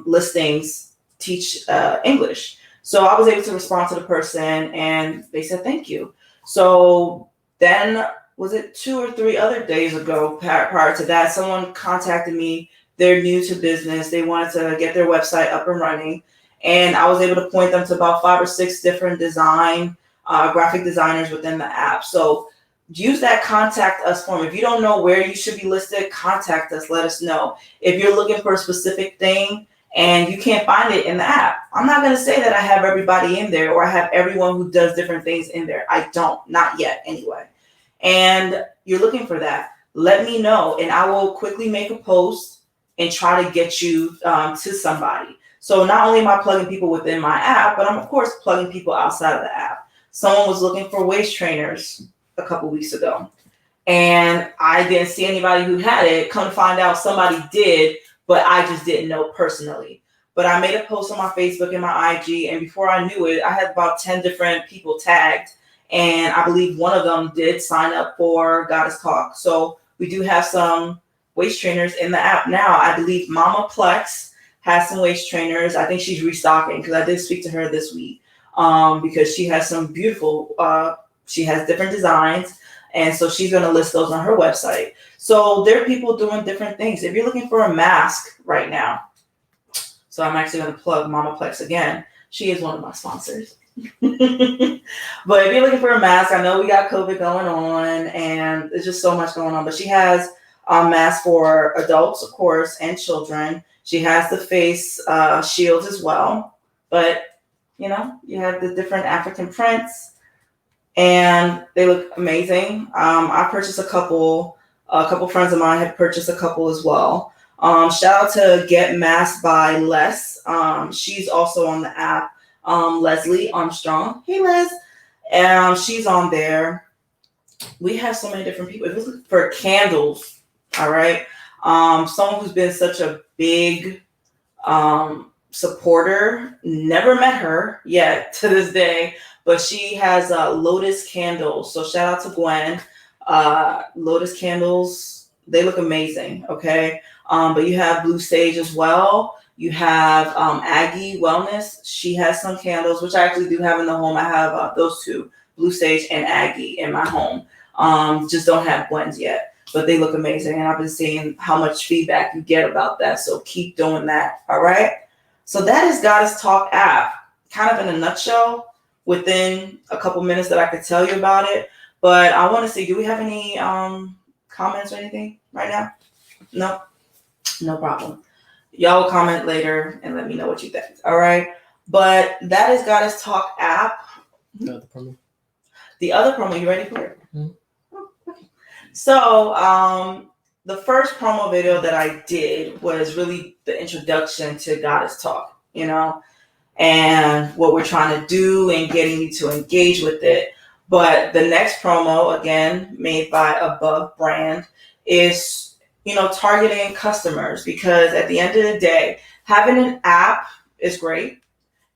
S1: listings teach English. So I was able to respond to the person and they said, thank you. So then, was it 2 or 3 other days ago prior to that, someone contacted me. They're new to business. They wanted to get their website up and running. And I was able to point them to about 5 or 6 different graphic designers within the app. So use that contact us form. If you don't know where you should be listed, contact us. Let us know. If you're looking for a specific thing and you can't find it in the app, I'm not going to say that I have everybody in there or I have everyone who does different things in there. I don't, not yet anyway. And you're looking for that, let me know and I will quickly make a post and try to get you to somebody. So not only am I plugging people within my app, but I'm of course plugging people outside of the app. Someone was looking for waist trainers a couple weeks ago. and I didn't see anybody who had it. Come to find out, somebody did, but I just didn't know personally. But I made a post on my Facebook and my IG, and before I knew it, I had about 10 different people tagged, and I believe one of them did sign up for Goddess Talk. So we do have some waist trainers in the app now. I believe Mama Plex has some waist trainers. I think she's restocking because I did speak to her this week because she has some beautiful, she has different designs. And so she's going to list those on her website. So there are people doing different things. If you're looking for a mask right now, so I'm actually going to plug Mama Plex again. She is one of my sponsors. But if you're looking for a mask, I know we got COVID going on and there's just so much going on. But she has masks for adults, of course, and children. She has the face shields as well. But, you know, you have the different African prints. And they look amazing. I purchased a couple friends of mine had purchased a couple as well. Shout out to Get Masked by Les. She's also on the app. Leslie Armstrong. Hey, Les. She's on there. We have so many different people. If it's for candles, all right. Someone who's been such a big supporter, never met her yet to this day. But she has Lotus candles. So shout out to Gwen. Lotus candles, they look amazing, okay? But you have Blue Sage as well. You have Aggie Wellness. She has some candles, which I actually do have in the home. I have those two, Blue Sage and Aggie, in my home. Just don't have Gwen's yet. But they look amazing. And I've been seeing how much feedback you get about that. So keep doing that, all right? So that is Goddess Talk app, kind of in a nutshell. Within a couple minutes that I could tell you about it. But I want to see, do we have any comments or anything right now? No? No problem. Y'all will comment later and let me know what you think. All right? But that is Goddess Talk app.
S2: The other promo.
S1: The other promo, you ready for it?
S2: Mm-hmm.
S1: Oh, okay. So the first promo video that I did was really the introduction to Goddess Talk, you know, and what we're trying to do and getting you to engage with it. But the next promo, again, made by Above Brand, is, you know, targeting customers, because at the end of the day, having an app is great.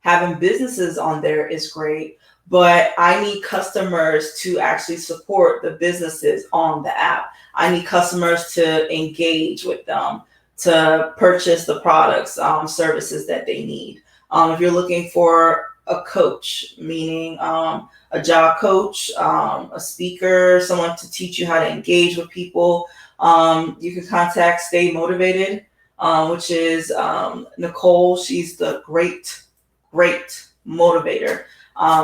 S1: Having businesses on there is great, but I need customers to actually support the businesses on the app. I need customers to engage with them, to purchase the products, services that they need. If you're looking for a coach, meaning a job coach, a speaker, someone to teach you how to engage with people, you can contact Stay Motivated, which is Nicole. She's the great motivator.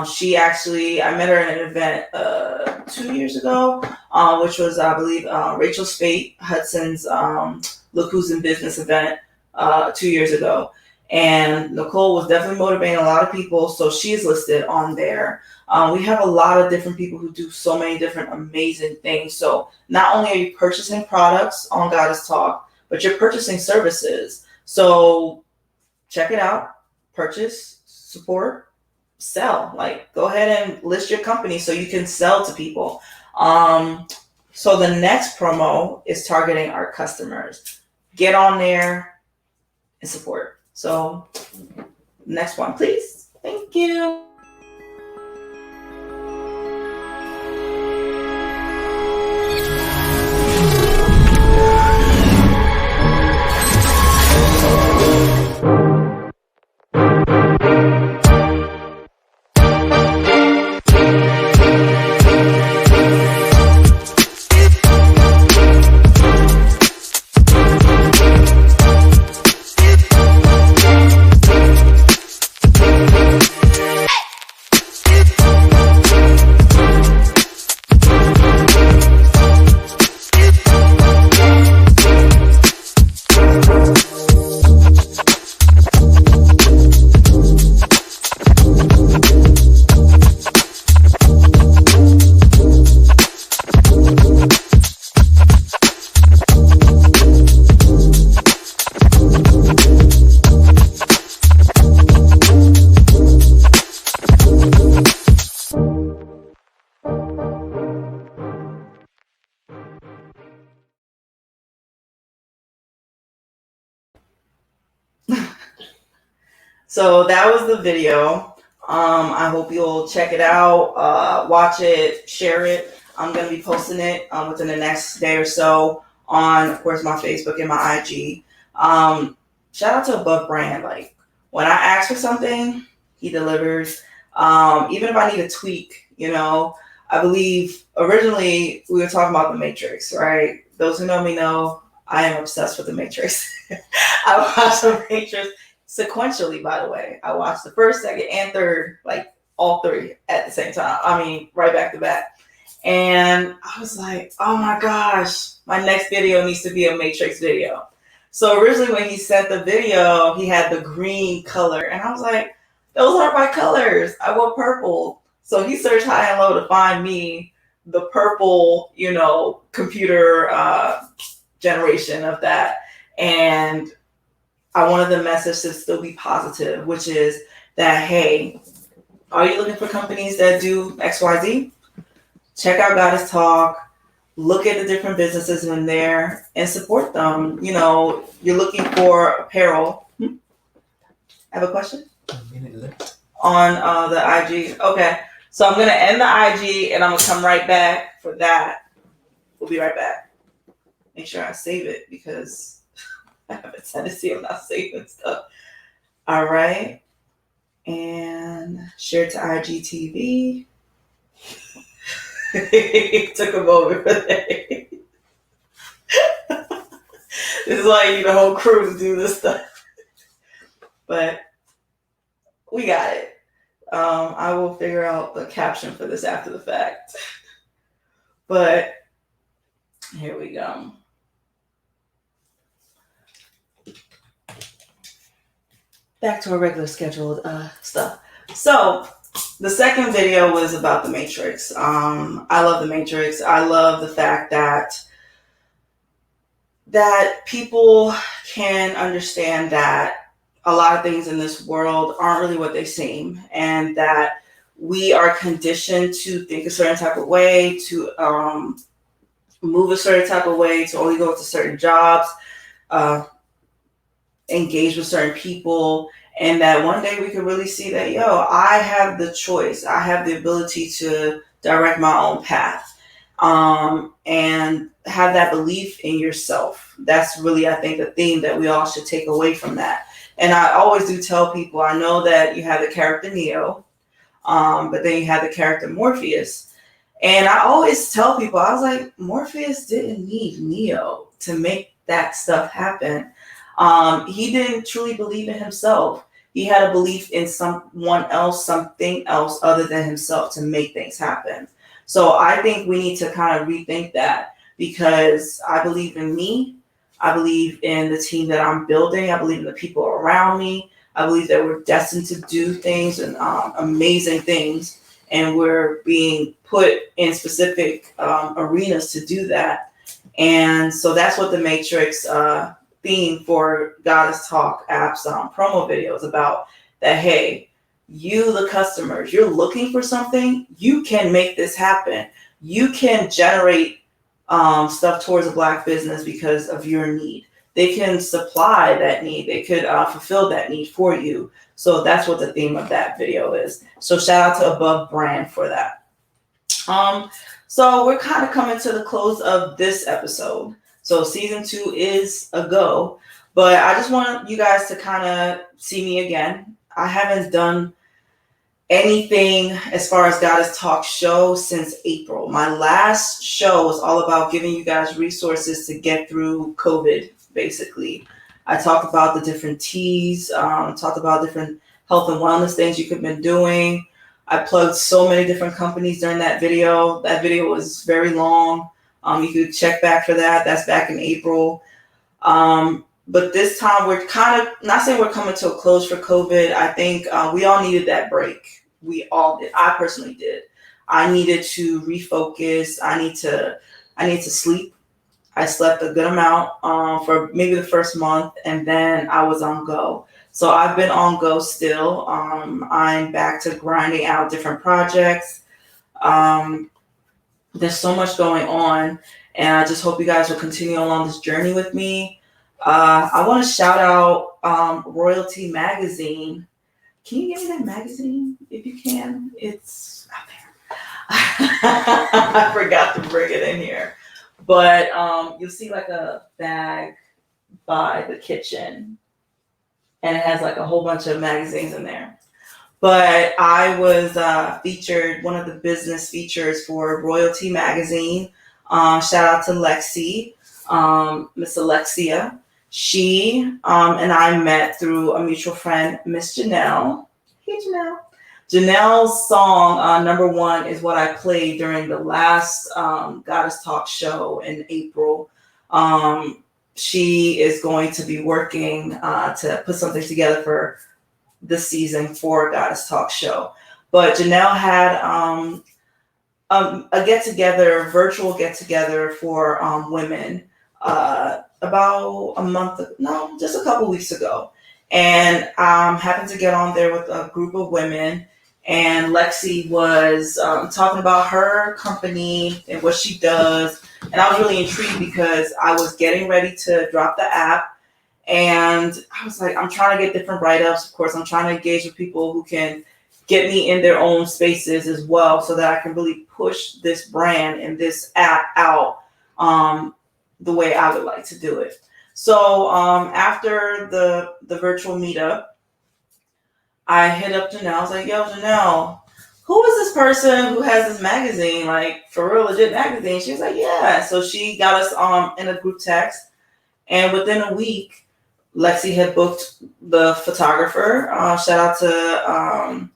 S1: She actually, I met her at an event 2 years ago, which was, I believe, Rachel Spate Hudson's Look Who's in Business event 2 years ago. And Nicole was definitely motivating a lot of people, so she's listed on there. We have a lot of different people who do so many different amazing things. So not only are you purchasing products on Goddess Talk, but you're purchasing services. So check it out, purchase, support, sell. Like, go ahead and list your company so you can sell to people. So the next promo is targeting our customers. Get on there and support. So next one, please. Thank you. So that was the video. I hope you'll check it out, watch it, share it. I'm going to be posting it within the next day or so on, of course, my Facebook and my IG. Shout out to Above Brand. Like, when I ask for something, he delivers. Even if I need a tweak, I believe originally we were talking about The Matrix, right? Those who know me know I am obsessed with The Matrix. I watched The Matrix sequentially, by the way. I watched the first, second, and third, like all three at the same time. I mean, right back to back. And I was like, oh my gosh, my next video needs to be a Matrix video. So originally when he sent the video, he had the green color. And I was like, those aren't my colors. I want purple. So he searched high and low to find me the purple, computer generation of that. And I wanted the message to still be positive, which is that, hey, are you looking for companies that do XYZ? Check out Goddess Talk. Look at the different businesses in there and support them. You're looking for apparel. I have a question?
S2: A minute left.
S1: On the IG. Okay. So I'm going to end the IG and I'm going to come right back for that. We'll be right back. Make sure I save it because I have a tendency of not saving stuff. All right. And share to IGTV. Took a moment for that. This is why you need a whole crew to do this stuff. But we got it. I will figure out the caption for this after the fact. But here we go. Back to our regular scheduled stuff. So the second video was about The Matrix. I love The Matrix. I love the fact that people can understand that a lot of things in this world aren't really what they seem, and that we are conditioned to think a certain type of way, to move a certain type of way, to only go to certain jobs, engage with certain people, and that one day we could really see that, I have the choice. I have the ability to direct my own path, and have that belief in yourself. That's really, I think, the theme that we all should take away from that. And I always do tell people, I know that you have the character Neo, but then you have the character Morpheus. And I always tell people, I was like, Morpheus didn't need Neo to make that stuff happen. He didn't truly believe in himself. He had a belief in someone else, something else other than himself to make things happen. So I think we need to kind of rethink that, because I believe in me. I believe in the team that I'm building. I believe in the people around me. I believe that we're destined to do things and amazing things. And we're being put in specific arenas to do that. And so that's what the Matrix theme for Goddess Talk apps promo video is about. That, hey, you, the customers, you're looking for something, you can make this happen. You can generate stuff towards a Black business because of your need. They can supply that need. They could fulfill that need for you. So that's what the theme of that video is. So shout out to Above Brand for that. So we're kind of coming to the close of this episode. So season 2 is a go, but I just want you guys to kind of see me again. I haven't done anything as far as Goddess Talk Show since April. My last show was all about giving you guys resources to get through COVID, basically. I talked about the different teas, talked about different health and wellness things you could have been doing. I plugged so many different companies during that video. That video was very long. You could check back for that. That's back in April. But this time we're kind of, not saying we're coming to a close for COVID. I think we all needed that break. We all did. I personally did. I needed to refocus. I need to sleep. I slept a good amount for maybe the first month, and then I was on go. So I've been on go still. I'm back to grinding out different projects. There's so much going on, and I just hope you guys will continue along this journey with me. I want to shout out Royalty Magazine. Can you give me that magazine if you can? It's out there. I forgot to bring it in here. But you'll see like a bag by the kitchen, and it has like a whole bunch of magazines in there. But I was featured, one of the business features for Royalty Magazine. Shout out to Lexi, Miss Alexia. She and I met through a mutual friend, Miss Janelle. Hey, Janelle. Janelle's song, Number One, is what I played during the last Goddess Talk show in April. She is going to be working to put something together for this season for Goddess Talk Show. But Janelle had a get-together, virtual get-together for women about just a couple weeks ago. And happened to get on there with a group of women. And Lexi was talking about her company and what she does. And I was really intrigued because I was getting ready to drop the app. And I was like, I'm trying to get different write-ups. Of course, I'm trying to engage with people who can get me in their own spaces as well so that I can really push this brand and this app out the way I would like to do it. So after the virtual meetup, I hit up Janelle. I was like, yo, Janelle, who is this person who has this magazine, like for real legit magazine? She was like, yeah. So she got us in a group text. And within a week, Lexi had booked the photographer. Shout out to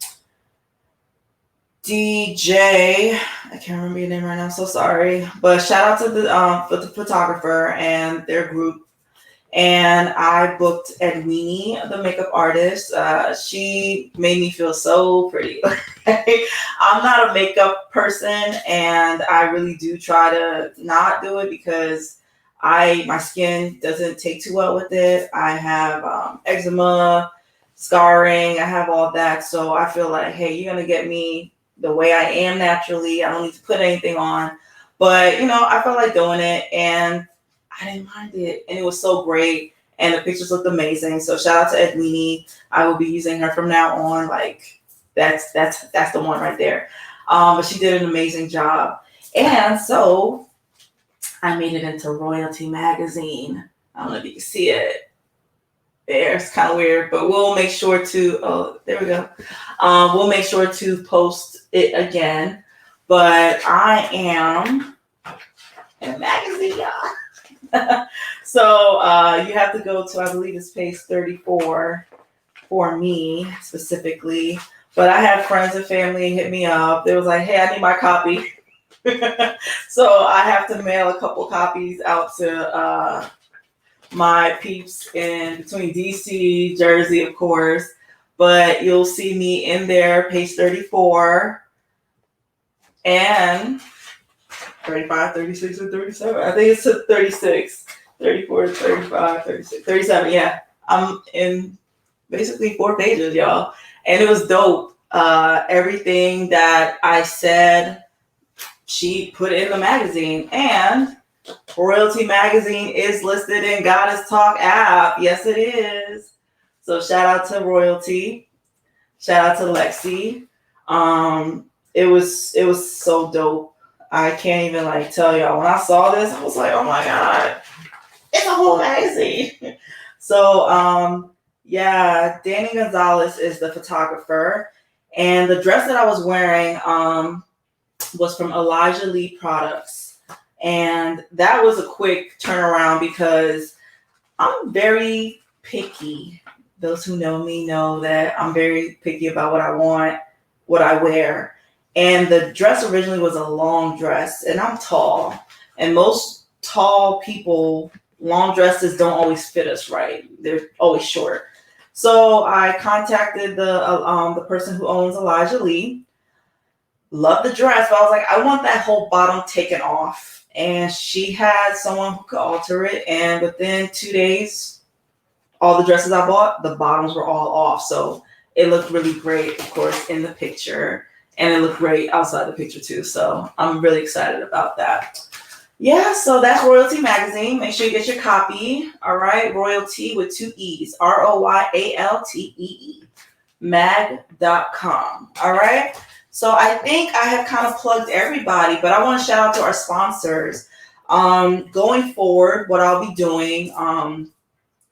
S1: DJ. I can't remember your name right now. I'm so sorry. But shout out to the photographer and their group. And I booked Edwini, the makeup artist. She made me feel so pretty. I'm not a makeup person, and I really do try to not do it because my skin doesn't take too well with it. I have eczema, scarring. I have all that. So I feel like, hey, you're going to get me the way I am naturally. I don't need to put anything on. But, I felt like doing it, and I didn't mind it. And it was so great. And the pictures looked amazing. So shout out to Edwini. I will be using her from now on. Like, that's the one right there. But she did an amazing job. And so I made it into Royalty Magazine. I don't know if you can see it. There, it's kind of weird, but we'll make sure to, there we go. We'll make sure to post it again. But I am in a magazine, y'all. So you have to go to, I believe it's page 34 for me specifically. But I have friends and family hit me up. They was like, hey, I need my copy. So I have to mail a couple copies out to my peeps in between DC, Jersey, of course. But you'll see me in there, page 34 and 35, 36, or 37. I think it's 36, 34, 35, 36, 37. Yeah, I'm in basically 4 pages, y'all. And it was dope. Everything that I said, she put in the magazine. And Royalty Magazine is listed in Goddess Talk app. Yes, it is. So shout out to Royalty. Shout out to Lexi. It was so dope. I can't even tell y'all. When I saw this, I was like, oh my God, it's a whole magazine. So yeah, Danny Gonzalez is the photographer. And the dress that I was wearing was from Elijah Lee Products. And that was a quick turnaround because I'm very picky. Those who know me know that I'm very picky about what I want, what I wear. And the dress originally was a long dress, and I'm tall. And most tall people, long dresses don't always fit us right. They're always short. So I contacted the person who owns Elijah Lee. Loved the dress, but I was like, I want that whole bottom taken off. And she had someone who could alter it. And within 2 days, all the dresses I bought, the bottoms were all off. So it looked really great, of course, in the picture. And it looked great outside the picture too. So I'm really excited about that. Yeah, so that's Royalty Magazine. Make sure you get your copy. All right, Royalty with 2 E's. ROYALTEE. mag.com. All right. So I think I have kind of plugged everybody, but I want to shout out to our sponsors. Going forward, what I'll be doing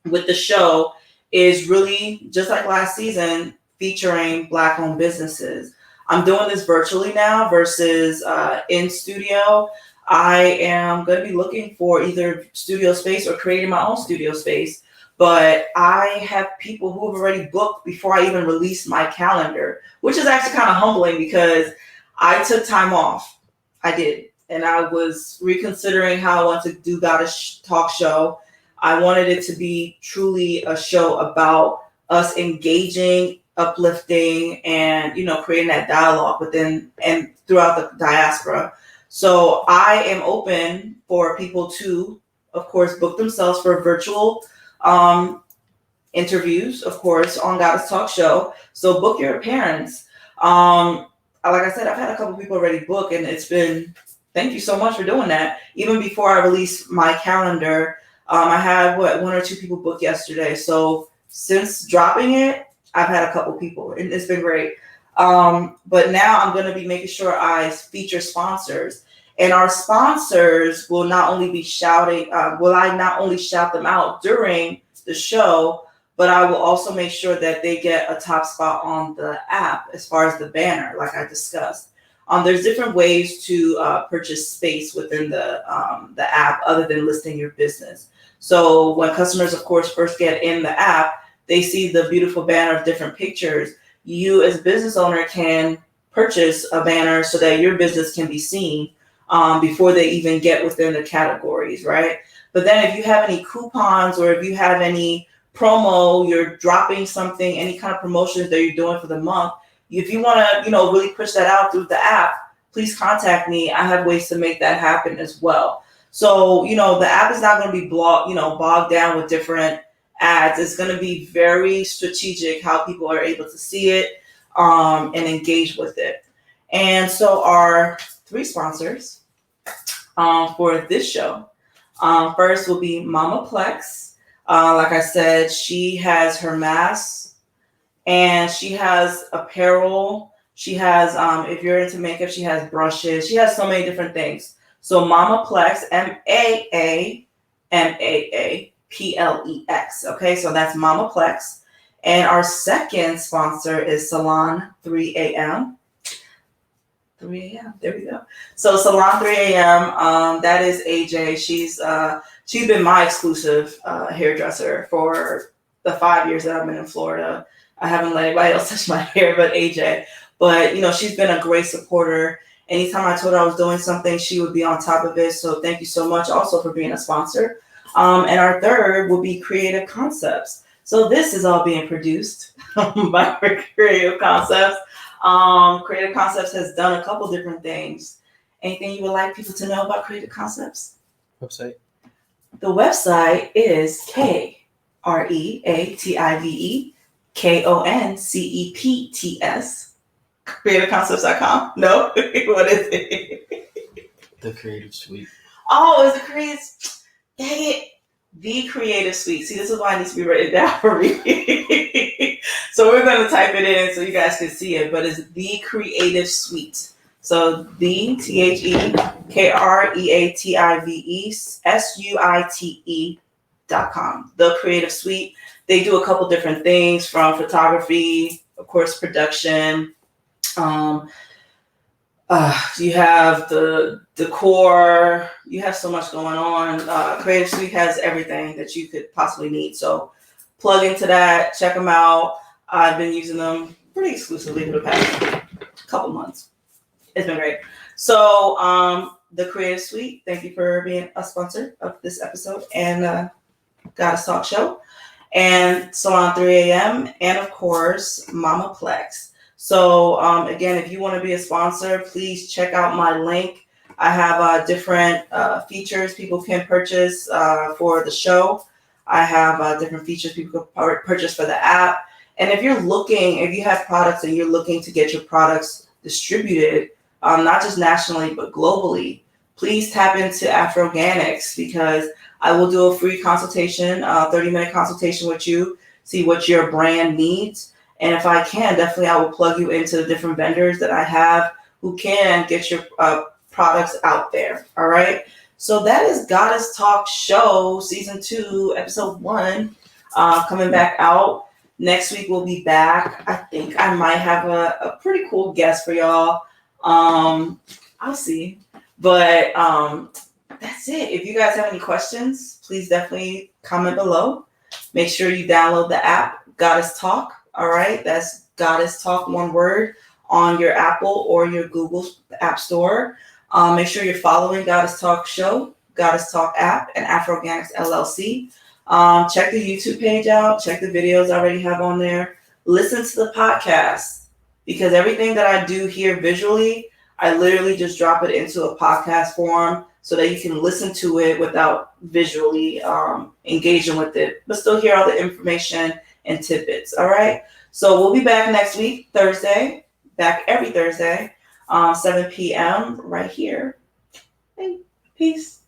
S1: with the show is really just like last season, featuring Black-owned businesses. I'm doing this virtually now versus in studio. I am going to be looking for either studio space or creating my own studio space. But I have people who have already booked before I even release my calendar, which is actually kind of humbling because I took time off. I did. And I was reconsidering how I want to do GoddessTalk Show. I wanted it to be truly a show about us engaging, uplifting, and, creating that dialogue within and throughout the diaspora. So I am open for people to, of course, book themselves for virtual interviews, of course, on GoddessTalk Show. So book your appearance. Like I said, I've had a couple people already book, and it's been, thank you so much for doing that. Even before I release my calendar, I had one or two people book yesterday. So since dropping it, I've had a couple people, and it's been great. But now I'm going to be making sure I feature sponsors. And our sponsors will not only be shouting, will I not only shout them out during the show, but I will also make sure that they get a top spot on the app as far as the banner, like I discussed. There's different ways to purchase space within the app other than listing your business. So when customers, of course, first get in the app, they see the beautiful banner of different pictures. You as a business owner can purchase a banner so that your business can be seen before they even get within the categories, right? But then if you have any coupons or if you have any promo, you're dropping something, any kind of promotions that you're doing for the month, if you want to, really push that out through the app, please contact me. I have ways to make that happen as well. So, the app is not going to be bogged down with different ads. It's going to be very strategic how people are able to see it and engage with it. And so our three sponsors for this show. First will be Mama Plex. Like I said, she has her masks and she has apparel. She has, if you're into makeup, she has brushes. She has so many different things. So Mama Plex, MAAMAAPLEX. Okay, so that's Mama Plex. And our second sponsor is Salon 3AM. 3 a.m. There we go. So Salon 3 a.m. That is AJ. She's been my exclusive hairdresser for the 5 years that I've been in Florida. I haven't let anybody else touch my hair but AJ. But she's been a great supporter. Anytime I told her I was doing something, she would be on top of it. So thank you so much also for being a sponsor. And our third will be Creative Concepts. So this is all being produced by Creative Concepts. Creative Concepts has done a couple different things. Anything you would like people to know about Creative Concepts?
S2: Website?
S1: The website is KREATIVEKONCEPTS. CreativeConcepts.com? No? What is it?
S2: The Creative Suite.
S1: Oh, it's the Creative... Dang it. The Creative Suite. See, this is why it needs to be written down for me. So we're going to type it in so you guys can see it, but it's The Creative Suite. So the TheKreativeSuite.com. The Creative Suite. They do a couple different things from photography, of course, production. You have the decor. You have so much going on. Creative Suite has everything that you could possibly need. So plug into that. Check them out. I've been using them pretty exclusively for the past couple months. It's been great. So the Creative Suite, thank you for being a sponsor of this episode and GoddessTalk Show. And Salon 3 a.m. and of course Mama Plex. So again, if you want to be a sponsor, please check out my link. I have different features people can purchase for the show. I have different features people can purchase for the app. And if you have products and you're looking to get your products distributed, not just nationally, but globally, please tap into Afroganics because I will do a free consultation, 30-minute consultation with you, see what your brand needs. And if I can, definitely I will plug you into the different vendors that I have who can get your products out there. All right. So that is Goddess Talk Show Season 2, Episode 1, coming back out. Next week we'll be back. I think I might have a pretty cool guest for y'all. I'll see. But that's it. If you guys have any questions, please definitely comment below. Make sure you download the app, Goddess Talk. All right. That's Goddess Talk, one word, on your Apple or your Google App Store. Make sure you're following Goddess Talk Show, Goddess Talk app, and Afro Organics LLC. Check the YouTube page out. Check the videos I already have on there. Listen to the podcast, because everything that I do here visually, I literally just drop it into a podcast form so that you can listen to it without visually engaging with it, but still hear all the information and tidbits. All right. So we'll be back next week, Thursday, back every Thursday, 7 p.m. right here. Hey, peace.